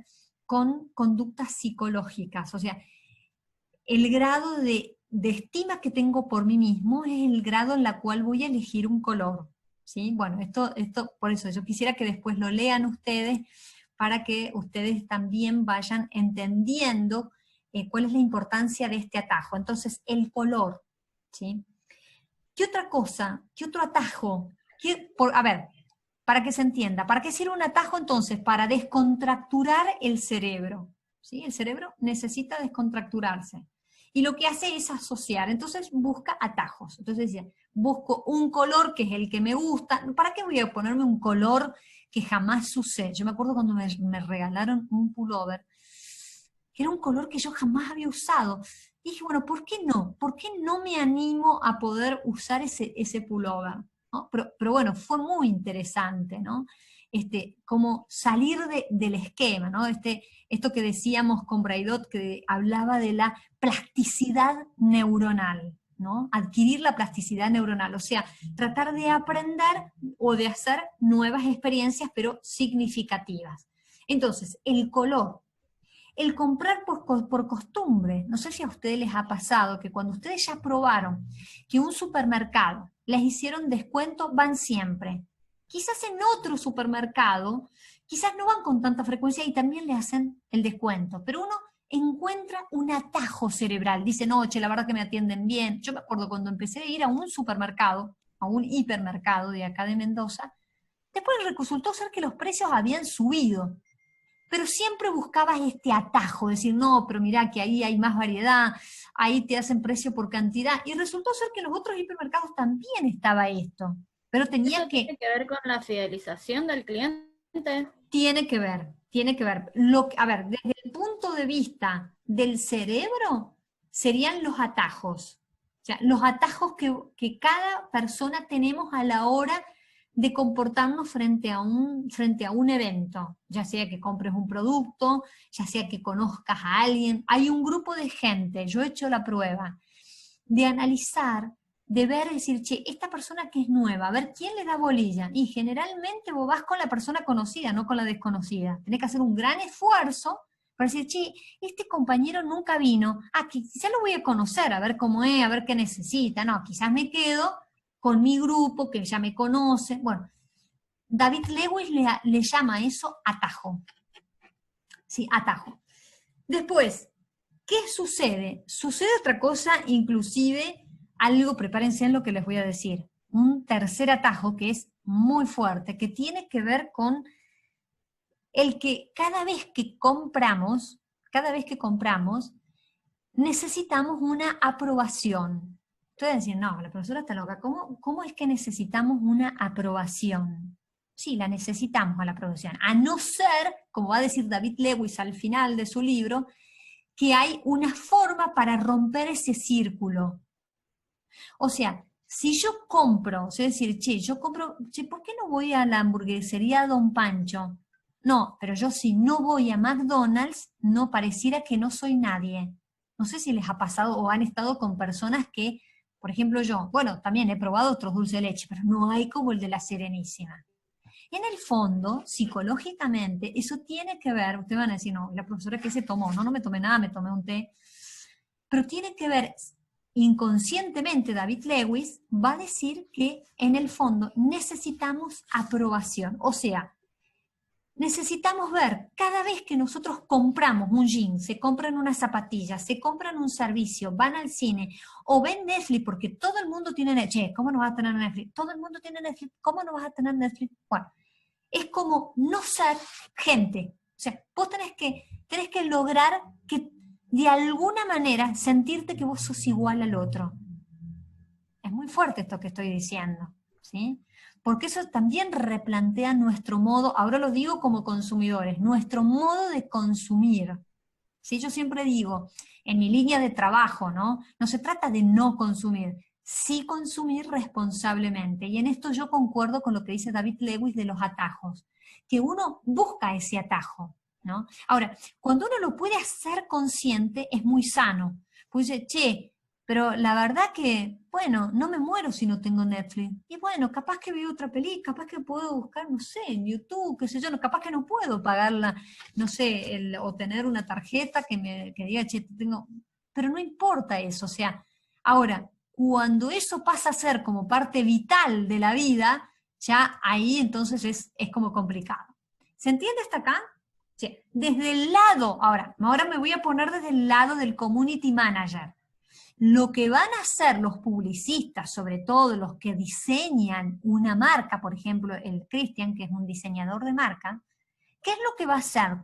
con conductas psicológicas, o sea, el grado de estima que tengo por mí mismo es el grado en la cual voy a elegir un color, ¿sí? Bueno, esto por eso yo quisiera que después lo lean ustedes, para que ustedes también vayan entendiendo cuál es la importancia de este atajo. Entonces, el color, ¿sí? ¿Qué otra cosa? ¿Qué otro atajo? A ver, para que se entienda, ¿para qué sirve un atajo entonces? Para descontracturar el cerebro, ¿sí? El cerebro necesita descontracturarse. Y lo que hace es asociar, entonces busca atajos. Entonces decía, busco un color que es el que me gusta. ¿Para qué voy a ponerme un color que jamás usé? Yo me acuerdo cuando me regalaron un pullover, que era un color que yo jamás había usado. Y dije, bueno, ¿por qué no? ¿Por qué no me animo a poder usar ese pullover? ¿No? Pero bueno, fue muy interesante, ¿no? Como salir del esquema, ¿no? Esto que decíamos con Braidot, que hablaba de la plasticidad neuronal, ¿no? Adquirir la plasticidad neuronal, o sea, tratar de aprender o de hacer nuevas experiencias, pero significativas. Entonces, el color, el comprar por costumbre, no sé si a ustedes les ha pasado que cuando ustedes ya probaron que un supermercado les hicieron descuento, van siempre. Quizás en otro supermercado, quizás no van con tanta frecuencia y también le hacen el descuento, pero uno encuentra un atajo cerebral, dice, no, che, la verdad que me atienden bien. Yo me acuerdo cuando empecé a ir a un supermercado, a un hipermercado de acá de Mendoza, después resultó ser que los precios habían subido, pero siempre buscabas este atajo, decir, no, pero mirá que ahí hay más variedad, ahí te hacen precio por cantidad, y resultó ser que en los otros hipermercados también estaba esto, pero tenía que... ¿Tiene que ver con la fidelización del cliente? Tiene que ver, tiene que ver. A ver, desde el punto de vista del cerebro, serían los atajos. O sea, los atajos que cada persona tenemos a la hora de comportarnos frente a un evento, ya sea que compres un producto, ya sea que conozcas a alguien. Hay un grupo de gente, yo he hecho la prueba, de analizar, de ver, decir, che, esta persona que es nueva, a ver quién le da bolilla. Y generalmente vos vas con la persona conocida, no con la desconocida. Tenés que hacer un gran esfuerzo para decir, che, este compañero nunca vino, quizás lo voy a conocer, a ver cómo es, a ver qué necesita. No, quizás me quedo con mi grupo, que ya me conoce. Bueno, David Lewis le llama a eso atajo. Sí, atajo. Después, ¿qué sucede? Sucede otra cosa, inclusive algo, prepárense en lo que les voy a decir. Un tercer atajo que es muy fuerte, que tiene que ver con el que cada vez que compramos, necesitamos una aprobación. Ustedes dicen, no, la profesora está loca. ¿Cómo es que necesitamos una aprobación? Sí, la necesitamos a la aprobación. A no ser, como va a decir David Lewis al final de su libro, que hay una forma para romper ese círculo. O sea, si yo compro, es decir, ¿por qué no voy a la hamburguesería Don Pancho? No, pero yo si no voy a McDonald's, no pareciera que no soy nadie. No sé si les ha pasado o han estado con personas que, por ejemplo yo, bueno, también he probado otros dulces de leche, pero no hay como el de la Serenísima. En el fondo, psicológicamente, eso tiene que ver, ustedes van a decir, no, la profesora ¿qué se tomó? No me tomé nada, me tomé un té. Pero tiene que ver, inconscientemente David Lewis va a decir que en el fondo necesitamos aprobación. O sea, necesitamos ver, cada vez que nosotros compramos un jean, se compran unas zapatillas, se compran un servicio, van al cine, o ven Netflix, porque todo el mundo tiene Netflix. ¿Cómo no vas a tener Netflix? Todo el mundo tiene Netflix. ¿Cómo no vas a tener Netflix? Bueno, es como no ser gente. O sea, vos tenés que lograr que de alguna manera sentirte que vos sos igual al otro. Es muy fuerte esto que estoy diciendo, ¿sí? Porque eso también replantea nuestro modo, ahora lo digo como consumidores, nuestro modo de consumir. ¿Sí? Yo siempre digo, en mi línea de trabajo, ¿no? No se trata de no consumir, sí consumir responsablemente. Y en esto yo concuerdo con lo que dice David Lewis de los atajos, que uno busca ese atajo, ¿no? Ahora, cuando uno lo puede hacer consciente, es muy sano. Pues dice, che, pero la verdad que, bueno, no me muero si no tengo Netflix. Y bueno, capaz que veo otra película, capaz que puedo buscar, no sé, en YouTube, qué sé yo, no, capaz que no puedo pagarla, no sé, o tener una tarjeta que diga, che, tengo, pero no importa eso, o sea, ahora, cuando eso pasa a ser como parte vital de la vida, ya ahí entonces es como complicado. ¿Se entiende hasta acá? Sí. Desde el lado, ahora me voy a poner desde el lado del community manager. Lo que van a hacer los publicistas, sobre todo los que diseñan una marca, por ejemplo, el Cristian, que es un diseñador de marca, ¿qué es lo que va a hacer?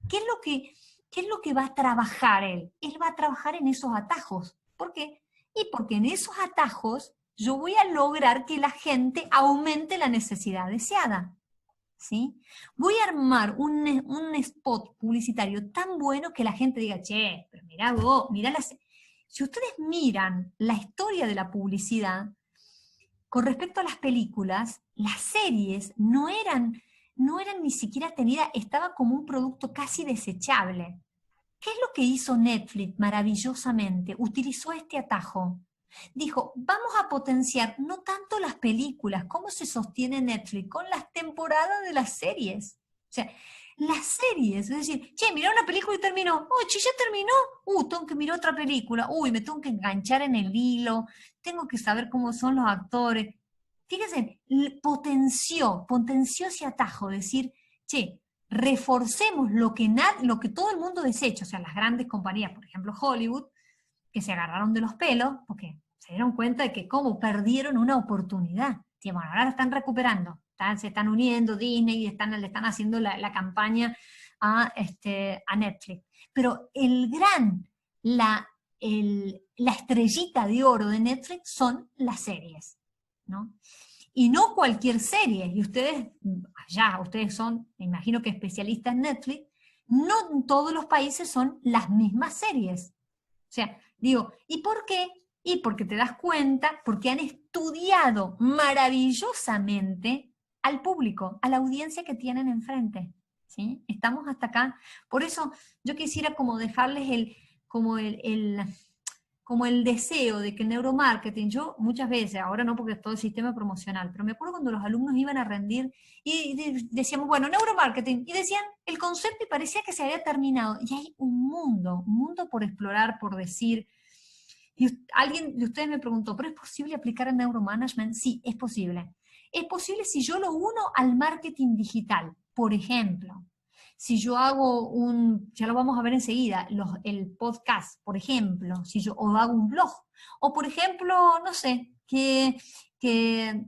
¿Qué es lo que va a trabajar él? Él va a trabajar en esos atajos. ¿Por qué? Y porque en esos atajos yo voy a lograr que la gente aumente la necesidad deseada. ¿Sí? Voy a armar un spot publicitario tan bueno que la gente diga, che, pero mirá vos, mirá las... Si ustedes miran la historia de la publicidad, con respecto a las películas, las series no eran ni siquiera tenidas, estaba como un producto casi desechable. ¿Qué es lo que hizo Netflix maravillosamente? Utilizó este atajo. Dijo, vamos a potenciar no tanto las películas, cómo se sostiene Netflix, con las temporadas de las series. O sea, las series, es decir, che, mirá una película y terminó. Oh, che, ya terminó. Tengo que mirar otra película. Uy, me tengo que enganchar en el hilo. Tengo que saber cómo son los actores. Fíjense, potenció ese atajo, decir, che, reforcemos lo que todo el mundo desecha, o sea, las grandes compañías, por ejemplo Hollywood, que se agarraron de los pelos, porque se dieron cuenta de que cómo perdieron una oportunidad. Y bueno, ahora la están recuperando, se están uniendo Disney y le están haciendo la campaña a Netflix. Pero la estrellita de oro de Netflix son las series, ¿no? Y no cualquier serie, y ustedes son, me imagino que especialistas en Netflix, no en todos los países son las mismas series. O sea, digo, ¿y por qué? Y porque te das cuenta, porque han estudiado maravillosamente al público, a la audiencia que tienen enfrente, ¿sí? Estamos hasta acá. Por eso yo quisiera como dejarles como el deseo de que el neuromarketing, yo muchas veces, ahora no porque es todo el sistema promocional, pero me acuerdo cuando los alumnos iban a rendir y decíamos, bueno, neuromarketing, y decían el concepto y parecía que se había terminado. Y hay un mundo por explorar, por decir. Y alguien de ustedes me preguntó, ¿pero es posible aplicar el neuromanagement? Sí, es posible. Es posible si yo lo uno al marketing digital, por ejemplo. Si yo hago ya lo vamos a ver enseguida, el podcast, por ejemplo, o hago un blog, o por ejemplo, no sé, que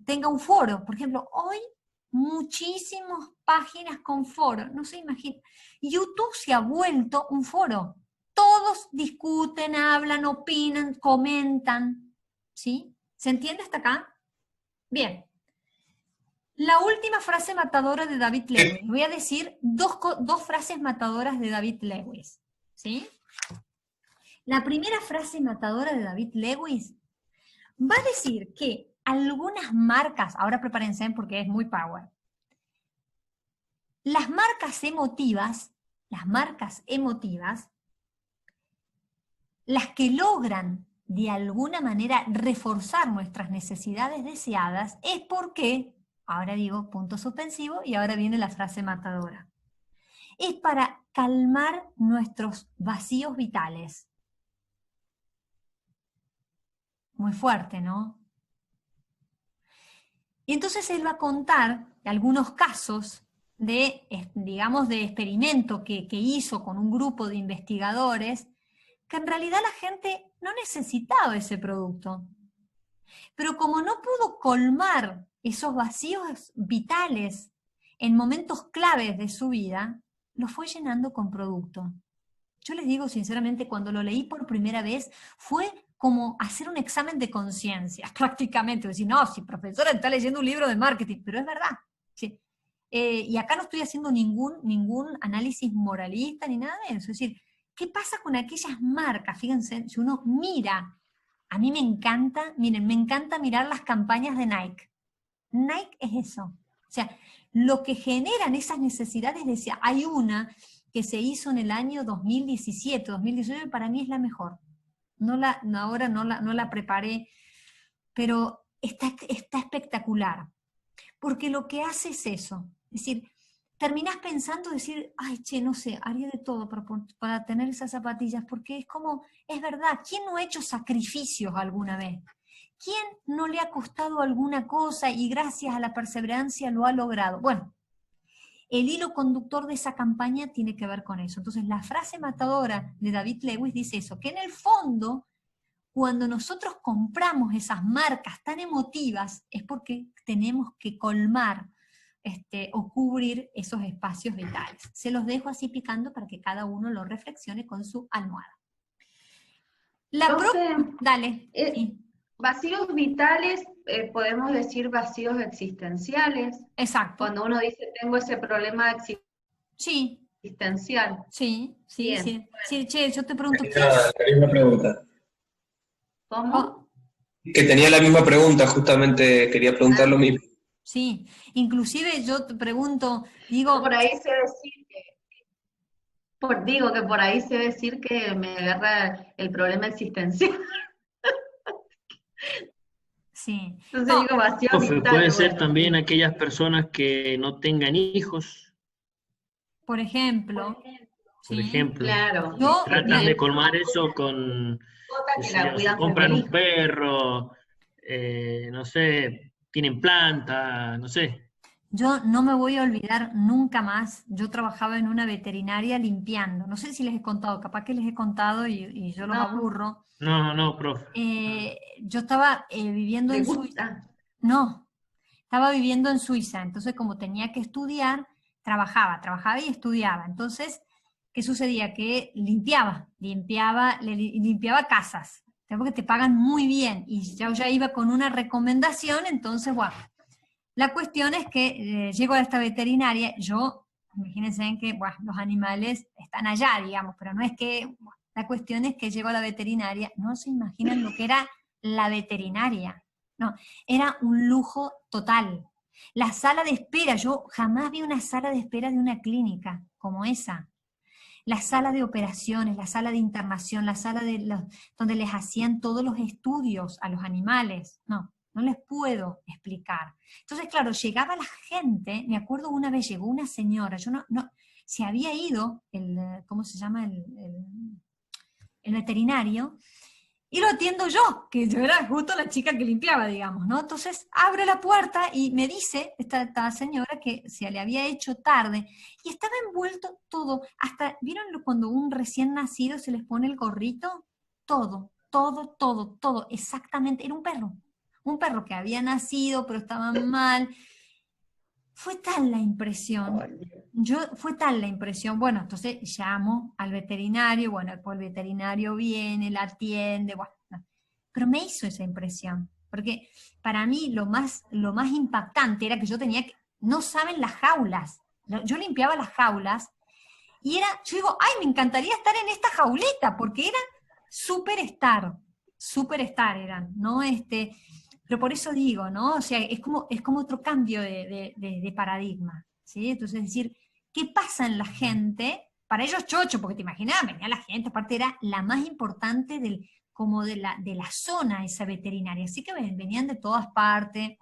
tenga un foro. Por ejemplo, hoy muchísimas páginas con foro, no se imagina. YouTube se ha vuelto un foro. Todos discuten, hablan, opinan, comentan, ¿sí? ¿Se entiende hasta acá? Bien. La última frase matadora de David Lewis. Voy a decir dos frases matadoras de David Lewis, ¿sí? La primera frase matadora de David Lewis va a decir que algunas marcas, ahora prepárense porque es muy power, las marcas emotivas, las que logran de alguna manera reforzar nuestras necesidades deseadas, es porque, ahora digo punto suspensivo y ahora viene la frase matadora, es para calmar nuestros vacíos vitales. Muy fuerte, ¿no? Y entonces él va a contar algunos casos de experimento que hizo con un grupo de investigadores, que en realidad la gente no necesitaba ese producto. Pero como no pudo colmar esos vacíos vitales en momentos claves de su vida, lo fue llenando con producto. Yo les digo sinceramente, cuando lo leí por primera vez, fue como hacer un examen de conciencia, prácticamente. Decir, no, si profesora está leyendo un libro de marketing, pero es verdad. ¿Sí? Y acá no estoy haciendo ningún análisis moralista ni nada de eso. Es decir, ¿qué pasa con aquellas marcas? Fíjense, si uno mira, a mí me encanta mirar las campañas de Nike. Nike es eso. O sea, lo que generan esas necesidades hay una que se hizo en el año 2017, 2018, para mí es la mejor. ahora no la preparé, pero está espectacular. Porque lo que hace es eso. Es decir, terminás pensando, decir, ay, che, no sé, haría de todo para tener esas zapatillas, porque es como, es verdad, ¿quién no ha hecho sacrificios alguna vez? ¿Quién no le ha costado alguna cosa y gracias a la perseverancia lo ha logrado? Bueno, el hilo conductor de esa campaña tiene que ver con eso. Entonces, la frase matadora de David Lewis dice eso, que en el fondo, cuando nosotros compramos esas marcas tan emotivas, es porque tenemos que colmar o cubrir esos espacios vitales. Se los dejo así picando para que cada uno lo reflexione con su almohada. Dale. Sí. Vacíos vitales, podemos decir vacíos existenciales. Exacto. Cuando uno dice, tengo ese problema sí. existencial. Sí. Bien. Sí, che, yo te pregunto, ¿qué La misma pregunta. ¿Cómo? Que tenía la misma pregunta, justamente quería preguntar lo mismo. Sí, inclusive yo te pregunto, digo... Por ahí sé decir que por ahí sé decir que me agarra el problema existencial. Sí. Entonces digo vacío vital. Puede ser también aquellas personas que no tengan hijos. Por ejemplo. Por ejemplo. Claro. Tratan de colmar eso con... se compran un perro, no sé, tienen planta, no sé. Yo no me voy a olvidar nunca más, yo trabajaba en una veterinaria limpiando, no sé si les he contado, capaz que les he contado y yo los aburro. No, profe. Yo estaba viviendo en Suiza. No, estaba viviendo en Suiza, entonces como tenía que estudiar, trabajaba y estudiaba. Entonces, ¿qué sucedía? Que limpiaba casas, porque te pagan muy bien, y yo ya iba con una recomendación, entonces, bueno. La cuestión es que llego a esta veterinaria, imagínense que los animales están allá, digamos, pero no es que, la cuestión es que llego a la veterinaria, no se imaginan lo que era la veterinaria, no, era un lujo total. La sala de espera, yo jamás vi una sala de espera de una clínica como esa. La sala de operaciones, la sala de internación, la sala donde les hacían todos los estudios a los animales, no les puedo explicar. Entonces, claro, llegaba la gente, me acuerdo una vez llegó una señora, se había ido ¿cómo se llama? El veterinario, y lo atiendo yo, que yo era justo la chica que limpiaba, digamos, ¿no? Entonces, abre la puerta y me dice esta señora que se le había hecho tarde, y estaba envuelto todo, hasta, ¿vieron cuando un recién nacido se les pone el gorrito? Todo, exactamente, era un perro que había nacido, pero estaba mal. Fue tal la impresión, bueno, entonces llamo al veterinario, bueno, después el veterinario viene, la atiende, bueno, pero me hizo esa impresión, porque para mí lo más impactante era que no saben las jaulas, yo limpiaba las jaulas, y yo digo, ay, me encantaría estar en esta jaulita, porque era superstar eran, ¿no? Pero por eso digo, ¿no? O sea, es como otro cambio de paradigma, ¿sí? Entonces, es decir, ¿qué pasa en la gente? Para ellos chocho, porque te imaginas, venía la gente, aparte era la más importante de la zona esa veterinaria, así que venían de todas partes,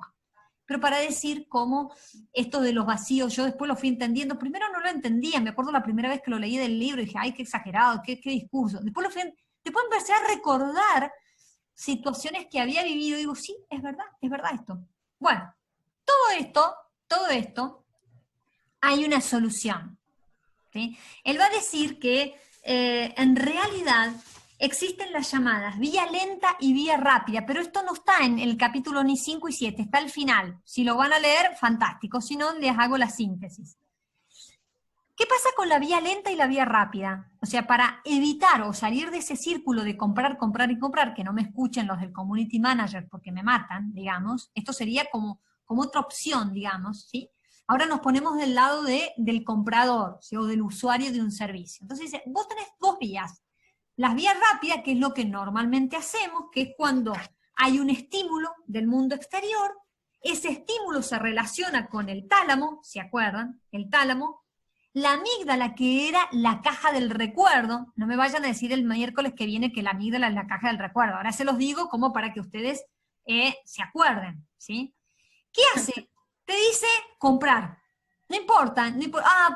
pero para decir cómo esto de los vacíos, yo después lo fui entendiendo, primero no lo entendía, me acuerdo la primera vez que lo leí del libro, y dije, ay, qué exagerado, qué discurso, después empecé a recordar situaciones que había vivido, y digo, sí, es verdad esto. Bueno, todo esto, hay una solución, ¿sí? Él va a decir que en realidad existen las llamadas vía lenta y vía rápida, pero esto no está en el capítulo ni 5 y 7, está al final. Si lo van a leer, fantástico, si no, les hago la síntesis. ¿Qué pasa con la vía lenta y la vía rápida? O sea, para evitar o salir de ese círculo de comprar, que no me escuchen los del community manager porque me matan, digamos, esto sería como otra opción, digamos, ¿sí? Ahora nos ponemos del lado del comprador, ¿sí? O del usuario de un servicio. Entonces dice, vos tenés dos vías. Las vías rápidas, que es lo que normalmente hacemos, que es cuando hay un estímulo del mundo exterior, ese estímulo se relaciona con el tálamo, ¿se acuerdan? El tálamo. La amígdala, que era la caja del recuerdo, no me vayan a decir el miércoles que viene que la amígdala es la caja del recuerdo, ahora se los digo como para que ustedes se acuerden, ¿sí? ¿Qué hace? Te dice comprar. No importa,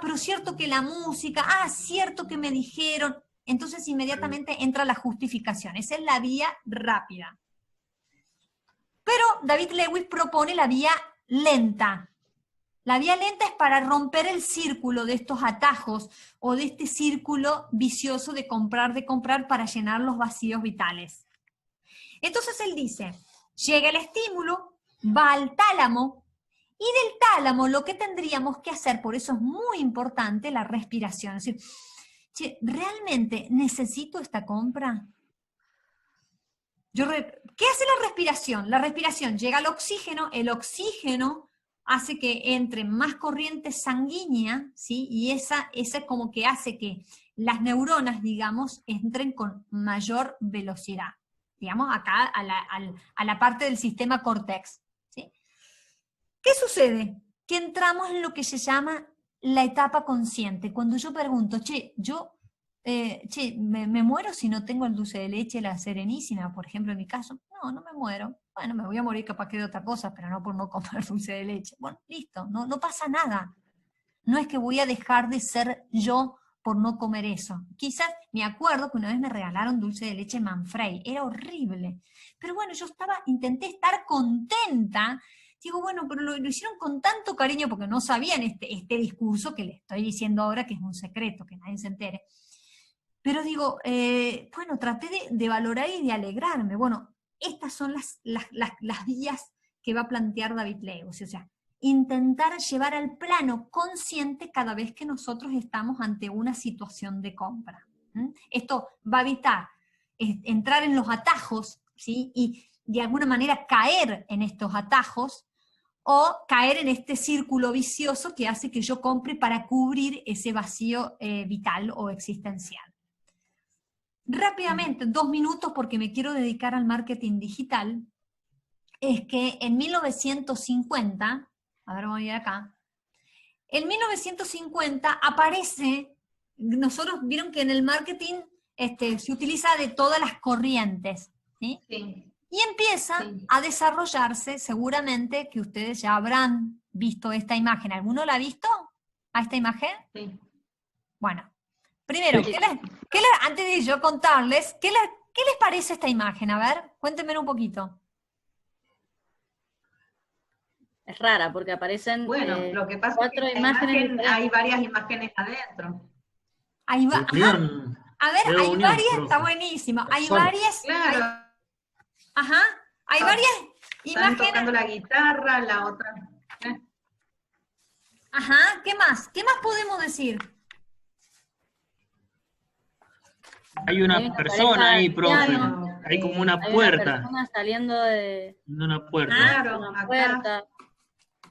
pero cierto que la música, cierto que me dijeron, entonces inmediatamente entra la justificación, esa es la vía rápida. Pero David Lewis propone la vía lenta. La vía lenta es para romper el círculo de estos atajos o de este círculo vicioso de comprar para llenar los vacíos vitales. Entonces él dice, llega el estímulo, va al tálamo, y del tálamo lo que tendríamos que hacer, por eso es muy importante la respiración. Es decir, che, ¿realmente necesito esta compra? ¿Qué hace la respiración? La respiración llega al oxígeno, el oxígeno hace que entre más corriente sanguínea, ¿sí? Y esa como que hace que las neuronas, digamos, entren con mayor velocidad. Digamos, acá a la parte del sistema córtex. ¿Sí? ¿Qué sucede? Que entramos en lo que se llama la etapa consciente. Cuando yo pregunto, ¿me muero si no tengo el dulce de leche, la Serenísima, por ejemplo, en mi caso? No, no me muero. Bueno, me voy a morir capaz que de otra cosa, pero no por no comer dulce de leche. Bueno, listo, no pasa nada. No es que voy a dejar de ser yo por no comer eso. Quizás me acuerdo que una vez me regalaron dulce de leche Manfrey, era horrible. Pero bueno, intenté estar contenta. Digo, bueno, pero lo hicieron con tanto cariño porque no sabían este discurso que les estoy diciendo ahora, que es un secreto, que nadie se entere. Pero digo, bueno, traté de valorar y de alegrarme. Bueno, estas son las vías que va a plantear David Lewis. O sea, intentar llevar al plano consciente cada vez que nosotros estamos ante una situación de compra. Esto va a evitar entrar en los atajos, ¿sí? Y de alguna manera caer en estos atajos o caer en este círculo vicioso que hace que yo compre para cubrir ese vacío vital o existencial. Rápidamente, 2 minutos porque me quiero dedicar al marketing digital, es que en 1950, a ver, voy a ir acá, en 1950 aparece, nosotros vieron que en el marketing se utiliza de todas las corrientes, ¿sí? Sí. Y empieza a desarrollarse, seguramente que ustedes ya habrán visto esta imagen. ¿Alguno la ha visto a esta imagen? Sí. Bueno, primero, antes de yo contarles, ¿qué les parece esta imagen? A ver, cuéntenme un poquito. Es rara porque aparecen lo que pasa 4 es que imágenes. Hay varias imágenes adentro. A ver, hay varias, está buenísimo. Hay varias. Claro. Hay varias imágenes. Están tocando la guitarra, la otra. ¿Qué más? ¿Qué más podemos decir? Hay una persona ahí, profe. Hay como una puerta. Hay una persona saliendo de una puerta. Claro, una puerta.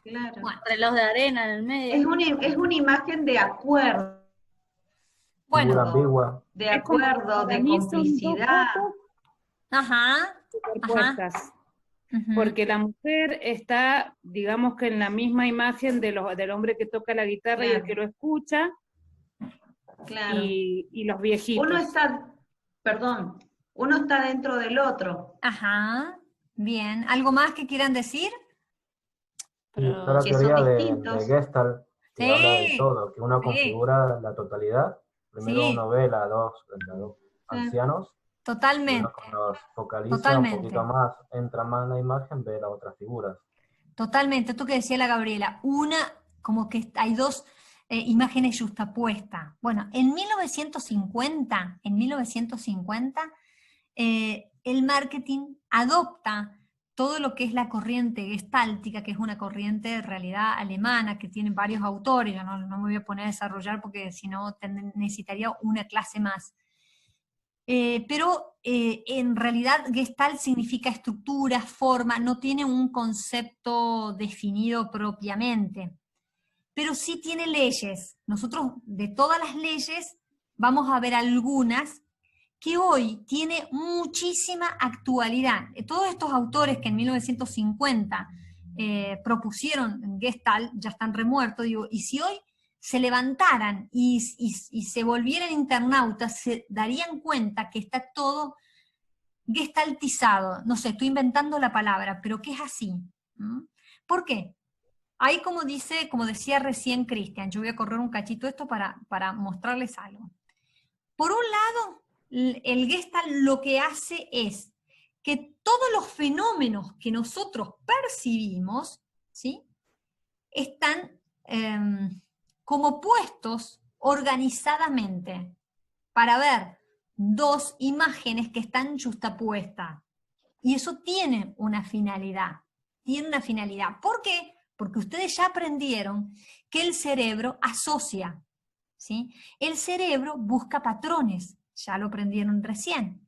Claro. Bueno, reloj de arena en el medio. Es una imagen de acuerdo. Bueno, de acuerdo, de complicidad. Superpuestas. Porque la mujer está, digamos que en la misma imagen del hombre que toca la guitarra y el que lo escucha, y los viejitos. Uno está dentro del otro. Bien. ¿Algo más que quieran decir? Pero la teoría de Gestalt, que habla de todo, que uno configura la totalidad. Primero uno ve los dos ancianos. Totalmente. Cuando nos focaliza un poquito más, entra más en la imagen, ve las otras figuras. Totalmente. Esto que decía la Gabriela, como que hay dos imágenes justapuestas. Bueno, en 1950, el marketing adopta todo lo que es la corriente gestáltica, que es una corriente de realidad alemana, que tiene varios autores. Yo no me voy a poner a desarrollar porque si no necesitaría una clase más. Pero en realidad Gestalt significa estructura, forma, no tiene un concepto definido propiamente, pero sí tiene leyes. Nosotros de todas las leyes vamos a ver algunas que hoy tiene muchísima actualidad. Todos estos autores que en 1950 propusieron Gestalt ya están remuertos, digo, y si hoy se levantaran y se volvieran internautas, se darían cuenta que está todo gestaltizado. No sé, estoy inventando la palabra, pero que es así. ¿Por qué? Ahí como decía recién Cristian, yo voy a correr un cachito esto para mostrarles algo. Por un lado, el Gestalt lo que hace es que todos los fenómenos que nosotros percibimos, ¿sí?, están como puestos organizadamente para ver dos imágenes que están justapuestas. Y eso tiene una finalidad. ¿Por qué? Porque ustedes ya aprendieron que el cerebro asocia, ¿sí? El cerebro busca patrones, ya lo aprendieron recién.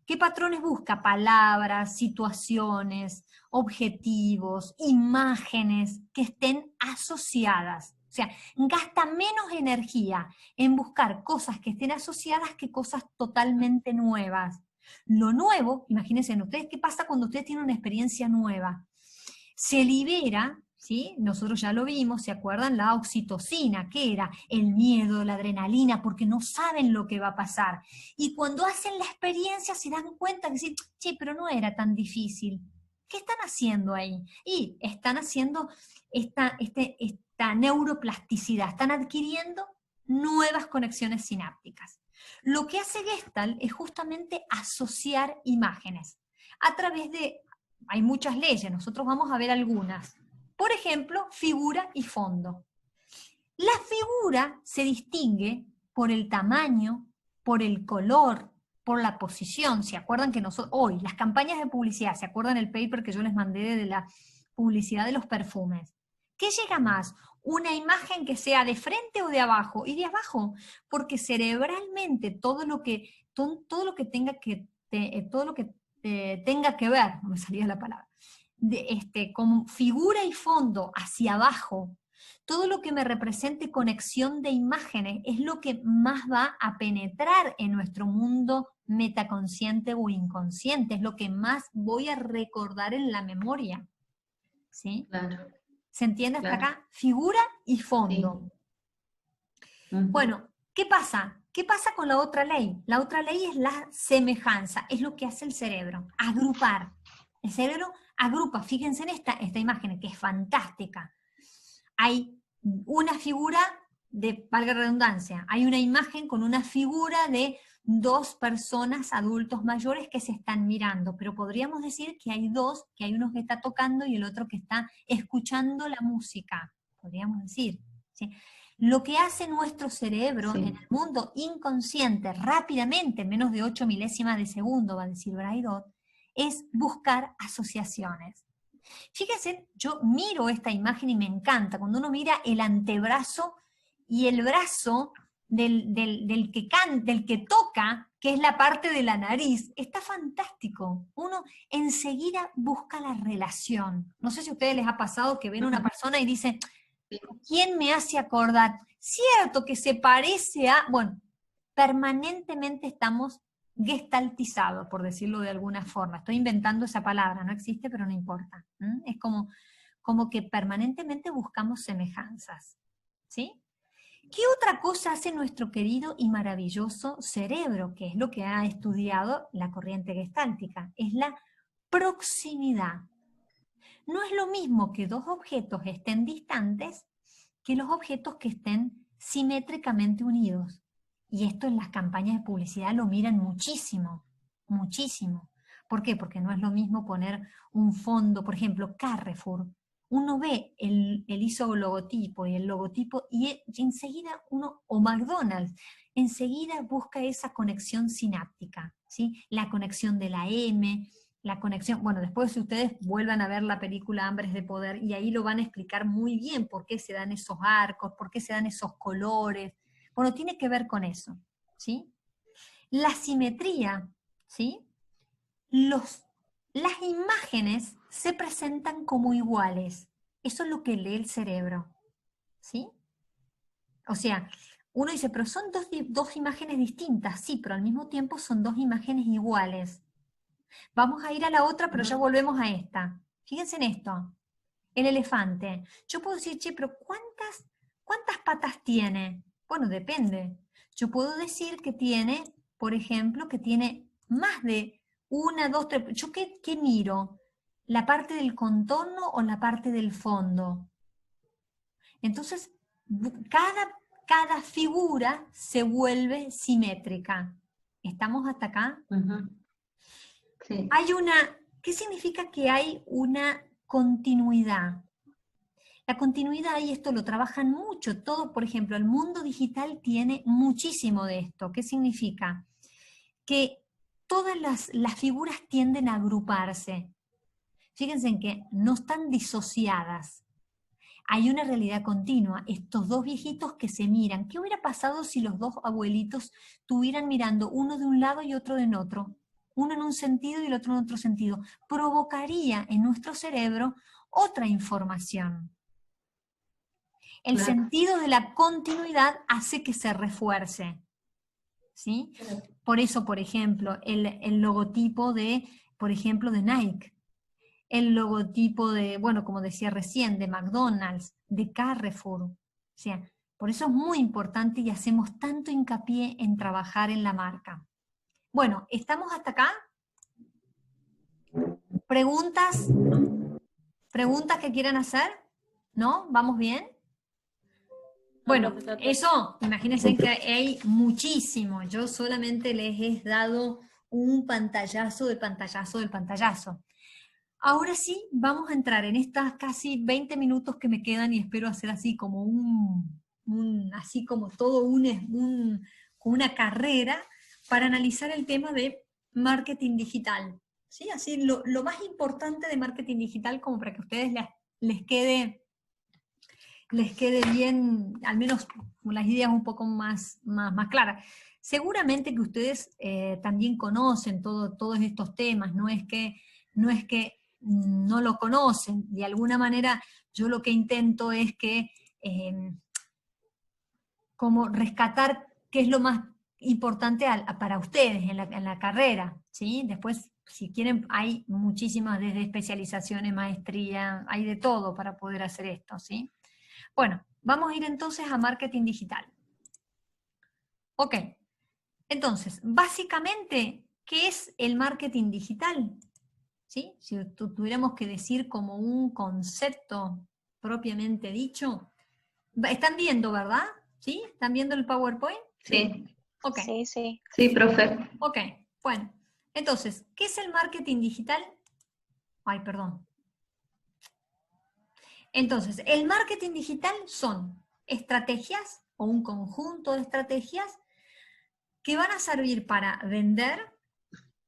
¿Qué patrones busca? Palabras, situaciones, objetivos, imágenes que estén asociadas. O sea, gasta menos energía en buscar cosas que estén asociadas que cosas totalmente nuevas. Lo nuevo, imagínense ustedes, ¿qué pasa cuando ustedes tienen una experiencia nueva? Se libera, ¿sí? Nosotros ya lo vimos, ¿se acuerdan? La oxitocina, ¿qué era? El miedo, la adrenalina, porque no saben lo que va a pasar. Y cuando hacen la experiencia se dan cuenta que sí, che, pero no era tan difícil. ¿Qué están haciendo ahí? Y están haciendo esta neuroplasticidad, están adquiriendo nuevas conexiones sinápticas. Lo que hace Gestalt es justamente asociar imágenes a través de, hay muchas leyes, nosotros vamos a ver algunas. Por ejemplo, figura y fondo. La figura se distingue por el tamaño, por el color, por la posición. ¿Se acuerdan que nosotros, hoy, las campañas de publicidad, ¿se acuerdan el paper que yo les mandé de la publicidad de los perfumes? ¿Qué llega más? ¿Una imagen que sea de frente o de abajo? Y de abajo, porque cerebralmente todo lo que tenga que ver, no me salía la palabra, con figura y fondo hacia abajo, todo lo que me represente conexión de imágenes es lo que más va a penetrar en nuestro mundo metaconsciente o inconsciente, es lo que más voy a recordar en la memoria. ¿Sí? Claro. ¿Se entiende hasta acá? Figura y fondo. Sí. Bueno, ¿qué pasa? ¿Qué pasa con la otra ley? La otra ley es la semejanza, es lo que hace el cerebro, agrupar. El cerebro agrupa, fíjense en esta imagen que es fantástica. Hay una figura de, valga la redundancia, hay una imagen con una figura de dos personas adultos mayores que se están mirando, pero podríamos decir que hay dos, que hay uno que está tocando y el otro que está escuchando la música, podríamos decir, ¿sí? Lo que hace nuestro cerebro en el mundo inconsciente rápidamente, en menos de 8 milésimas de segundo, va a decir Braidot, es buscar asociaciones. Fíjense, yo miro esta imagen y me encanta, cuando uno mira el antebrazo y el brazo del que toca, que es la parte de la nariz, está fantástico. Uno enseguida busca la relación. No sé si a ustedes les ha pasado que ven a una persona y dicen, ¿quién me hace acordar? Cierto que se parece a... Bueno, permanentemente estamos gestaltizados, por decirlo de alguna forma. Estoy inventando esa palabra, no existe, pero no importa. Es como que permanentemente buscamos semejanzas. ¿Sí? ¿Qué otra cosa hace nuestro querido y maravilloso cerebro? Que es lo que ha estudiado la corriente gestáltica. Es la proximidad. No es lo mismo que dos objetos estén distantes que los objetos que estén simétricamente unidos. Y esto en las campañas de publicidad lo miran muchísimo, muchísimo. ¿Por qué? Porque no es lo mismo poner un fondo, por ejemplo, Carrefour. Uno ve el isologotipo y el logotipo y enseguida uno, o McDonald's, enseguida busca esa conexión sináptica, ¿sí? La conexión de la M, la conexión, bueno, después si ustedes vuelvan a ver la película Hambres de Poder, y ahí lo van a explicar muy bien por qué se dan esos arcos, por qué se dan esos colores. Bueno, tiene que ver con eso, ¿sí? La simetría, ¿sí? Las imágenes se presentan como iguales. Eso es lo que lee el cerebro, ¿sí? O sea, uno dice, pero son dos imágenes distintas. Sí, pero al mismo tiempo son dos imágenes iguales. Vamos a ir a la otra, pero ya volvemos a esta. Fíjense en esto. El elefante. Yo puedo decir, che, pero ¿cuántas ¿Cuántas patas tiene? Bueno, depende. Yo puedo decir que tiene, por ejemplo, que tiene más de 1, 2, 3. ¿Yo qué miro? ¿La parte del contorno o la parte del fondo? Entonces, cada figura se vuelve simétrica. ¿Estamos hasta acá? Sí. ¿Qué significa que hay una continuidad? La continuidad, y esto lo trabajan mucho, todo, por ejemplo, el mundo digital tiene muchísimo de esto. ¿Qué significa? Que todas las figuras tienden a agruparse. Fíjense en que no están disociadas. Hay una realidad continua. Estos dos viejitos que se miran. ¿Qué hubiera pasado si los dos abuelitos estuvieran mirando uno de un lado y otro del otro? Uno en un sentido y el otro en otro sentido. Provocaría en nuestro cerebro otra información. El sentido de la continuidad hace que se refuerce. ¿Sí? Por eso, por ejemplo, el logotipo de, por ejemplo, de Nike, el logotipo de, bueno, como decía recién, de McDonald's, de Carrefour. O sea, por eso es muy importante y hacemos tanto hincapié en trabajar en la marca. Bueno, ¿estamos hasta acá? ¿Preguntas? ¿Preguntas que quieran hacer? ¿No? ¿Vamos bien? Bueno, eso, imagínense que hay muchísimo. Yo solamente les he dado un pantallazo del pantallazo del pantallazo. Ahora sí, vamos a entrar en estas casi 20 minutos que me quedan y espero hacer así como así como todo una carrera para analizar el tema de marketing digital. ¿Sí? Así lo más importante de marketing digital, como para que a ustedes les quede bien, al menos con las ideas un poco más claras. Seguramente que ustedes también conocen todos estos temas, no es que no lo conocen. De alguna manera yo lo que intento es que como rescatar qué es lo más importante para ustedes en la carrera, ¿sí? Después, si quieren, hay muchísimas desde especializaciones, maestría, hay de todo para poder hacer esto, ¿sí? Bueno, vamos a ir entonces a marketing digital. Ok, entonces, básicamente, ¿qué es el marketing digital? ¿Sí? Si tuviéramos que decir como un concepto propiamente dicho, ¿están viendo, verdad? ¿Sí? ¿Están viendo el PowerPoint? Sí. Ok. Sí. Sí, profe. Ok, bueno. Entonces, ¿qué es el marketing digital? Ay, perdón. Entonces, el marketing digital son estrategias o un conjunto de estrategias que van a servir para vender,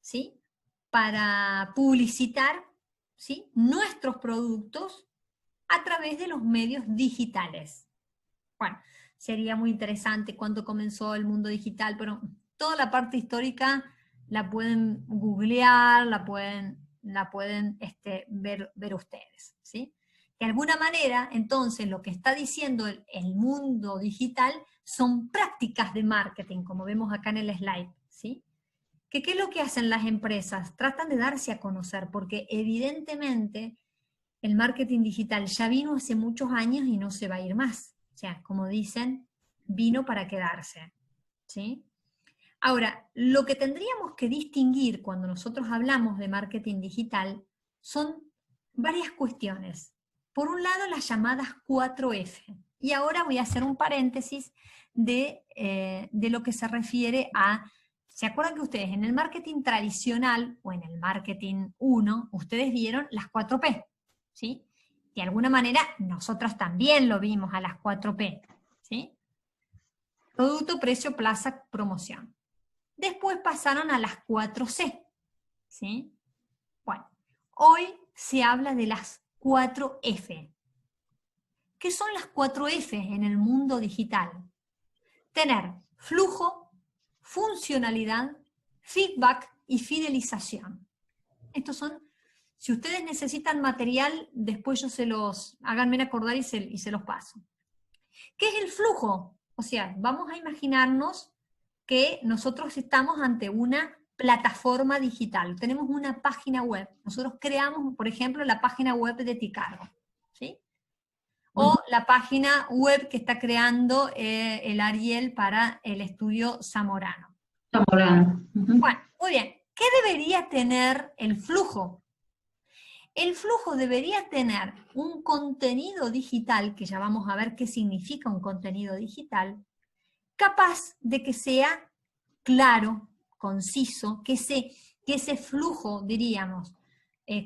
¿sí? Para publicitar, ¿sí? Nuestros productos a través de los medios digitales. Bueno, sería muy interesante cuando comenzó el mundo digital, pero toda la parte histórica la pueden googlear, la pueden ver ustedes, ¿sí? De alguna manera, entonces, lo que está diciendo el mundo digital son prácticas de marketing, como vemos acá en el slide, ¿sí? ¿Qué es lo que hacen las empresas? Tratan de darse a conocer, porque evidentemente el marketing digital ya vino hace muchos años y no se va a ir más. O sea, como dicen, vino para quedarse, ¿sí? Ahora, lo que tendríamos que distinguir cuando nosotros hablamos de marketing digital son varias cuestiones. Por un lado, las llamadas 4F. Y ahora voy a hacer un paréntesis de lo que se refiere a... ¿Se acuerdan que ustedes en el marketing tradicional o en el marketing 1, ustedes vieron las 4P? ¿Sí? De alguna manera, nosotros también lo vimos a las 4P. ¿Sí? Producto, precio, plaza, promoción. Después pasaron a las 4C. ¿Sí? Bueno, hoy se habla de las 4F. ¿Qué son las 4F en el mundo digital? Tener flujo, funcionalidad, feedback y fidelización. Estos son, si ustedes necesitan material, después háganme acordar y se los paso. ¿Qué es el flujo? O sea, vamos a imaginarnos que nosotros estamos ante una plataforma digital, tenemos una página web, nosotros creamos, por ejemplo, la página web de Ticargo, ¿sí? o la página web que está creando el Ariel para el estudio Zamorano. Bueno, muy bien. ¿Qué debería tener el flujo? El flujo debería tener un contenido digital, que ya vamos a ver qué significa un contenido digital, capaz de que sea claro, conciso, que ese flujo, diríamos,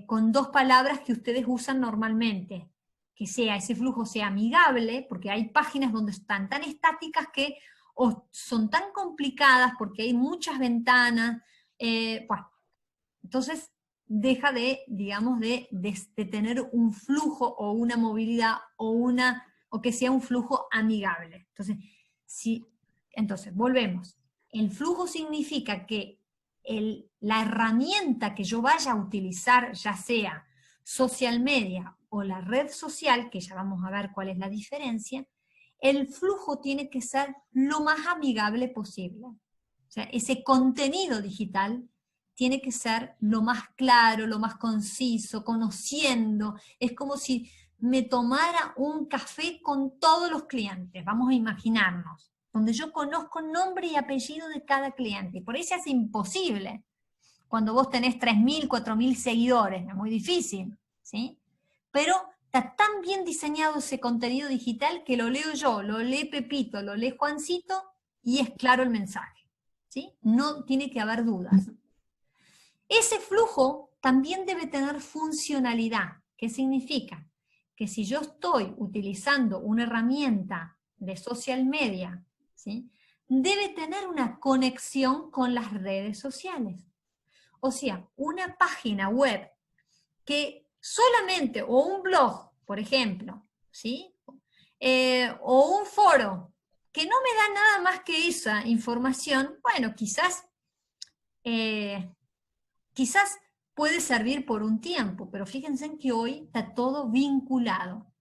con 2 palabras que ustedes usan normalmente, que ese flujo sea amigable, porque hay páginas donde están tan estáticas que o son tan complicadas porque hay muchas ventanas, bueno, entonces deja de, digamos, de tener un flujo o una movilidad o que sea un flujo amigable. Entonces, volvemos. El flujo significa que la herramienta que yo vaya a utilizar, ya sea social media o la red social, que ya vamos a ver cuál es la diferencia, el flujo tiene que ser lo más amigable posible. O sea, ese contenido digital tiene que ser lo más claro, lo más conciso, conociendo. Es como si me tomara un café con todos los clientes, vamos a imaginarnos, donde yo conozco nombre y apellido de cada cliente. Por eso es imposible. Cuando vos tenés 3.000, 4.000 seguidores, es muy difícil, ¿sí? Pero está tan bien diseñado ese contenido digital que lo leo yo, lo lee Pepito, lo lee Juancito, y es claro el mensaje, ¿sí? No tiene que haber dudas. Ese flujo también debe tener funcionalidad. ¿Qué significa? Que si yo estoy utilizando una herramienta de social media, ¿sí?, debe tener una conexión con las redes sociales. O sea, una página web que solamente, o un blog, por ejemplo, ¿sí?, o un foro, que no me da nada más que esa información, bueno, quizás puede servir por un tiempo, pero fíjense en que hoy está todo vinculado.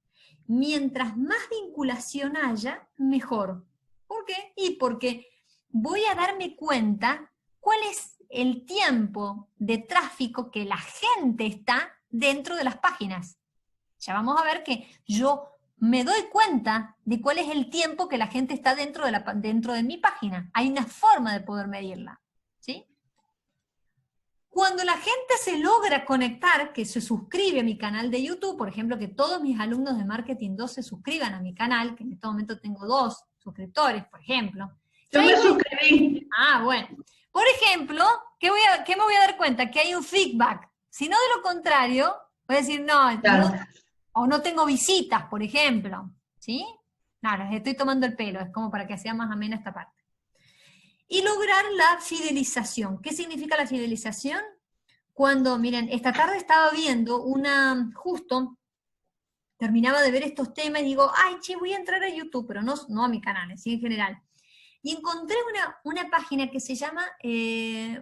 Mientras más vinculación haya, mejor. ¿Por qué? Y porque voy a darme cuenta cuál es el tiempo de tráfico que la gente está dentro de las páginas. Ya vamos a ver que yo me doy cuenta de cuál es el tiempo que la gente está dentro de mi página. Hay una forma de poder medirla, ¿sí? Cuando la gente se logra conectar, que se suscribe a mi canal de YouTube, por ejemplo, que todos mis alumnos de Marketing 2 se suscriban a mi canal, que en este momento tengo 2 suscriptores, por ejemplo. Yo me suscribí. Ah, bueno. Por ejemplo, ¿qué me voy a dar cuenta? Que hay un feedback. Si no, de lo contrario, voy a decir, no, Claro. o no tengo visitas, por ejemplo, ¿sí? No, les estoy tomando el pelo, es como para que sea más amena esta parte. Y lograr la fidelización. ¿Qué significa la fidelización? Cuando, miren, esta tarde estaba viendo justo, terminaba de ver estos temas y digo, ay, che, voy a entrar a YouTube, pero no a mi canal, sí en general. Y encontré una página que se llama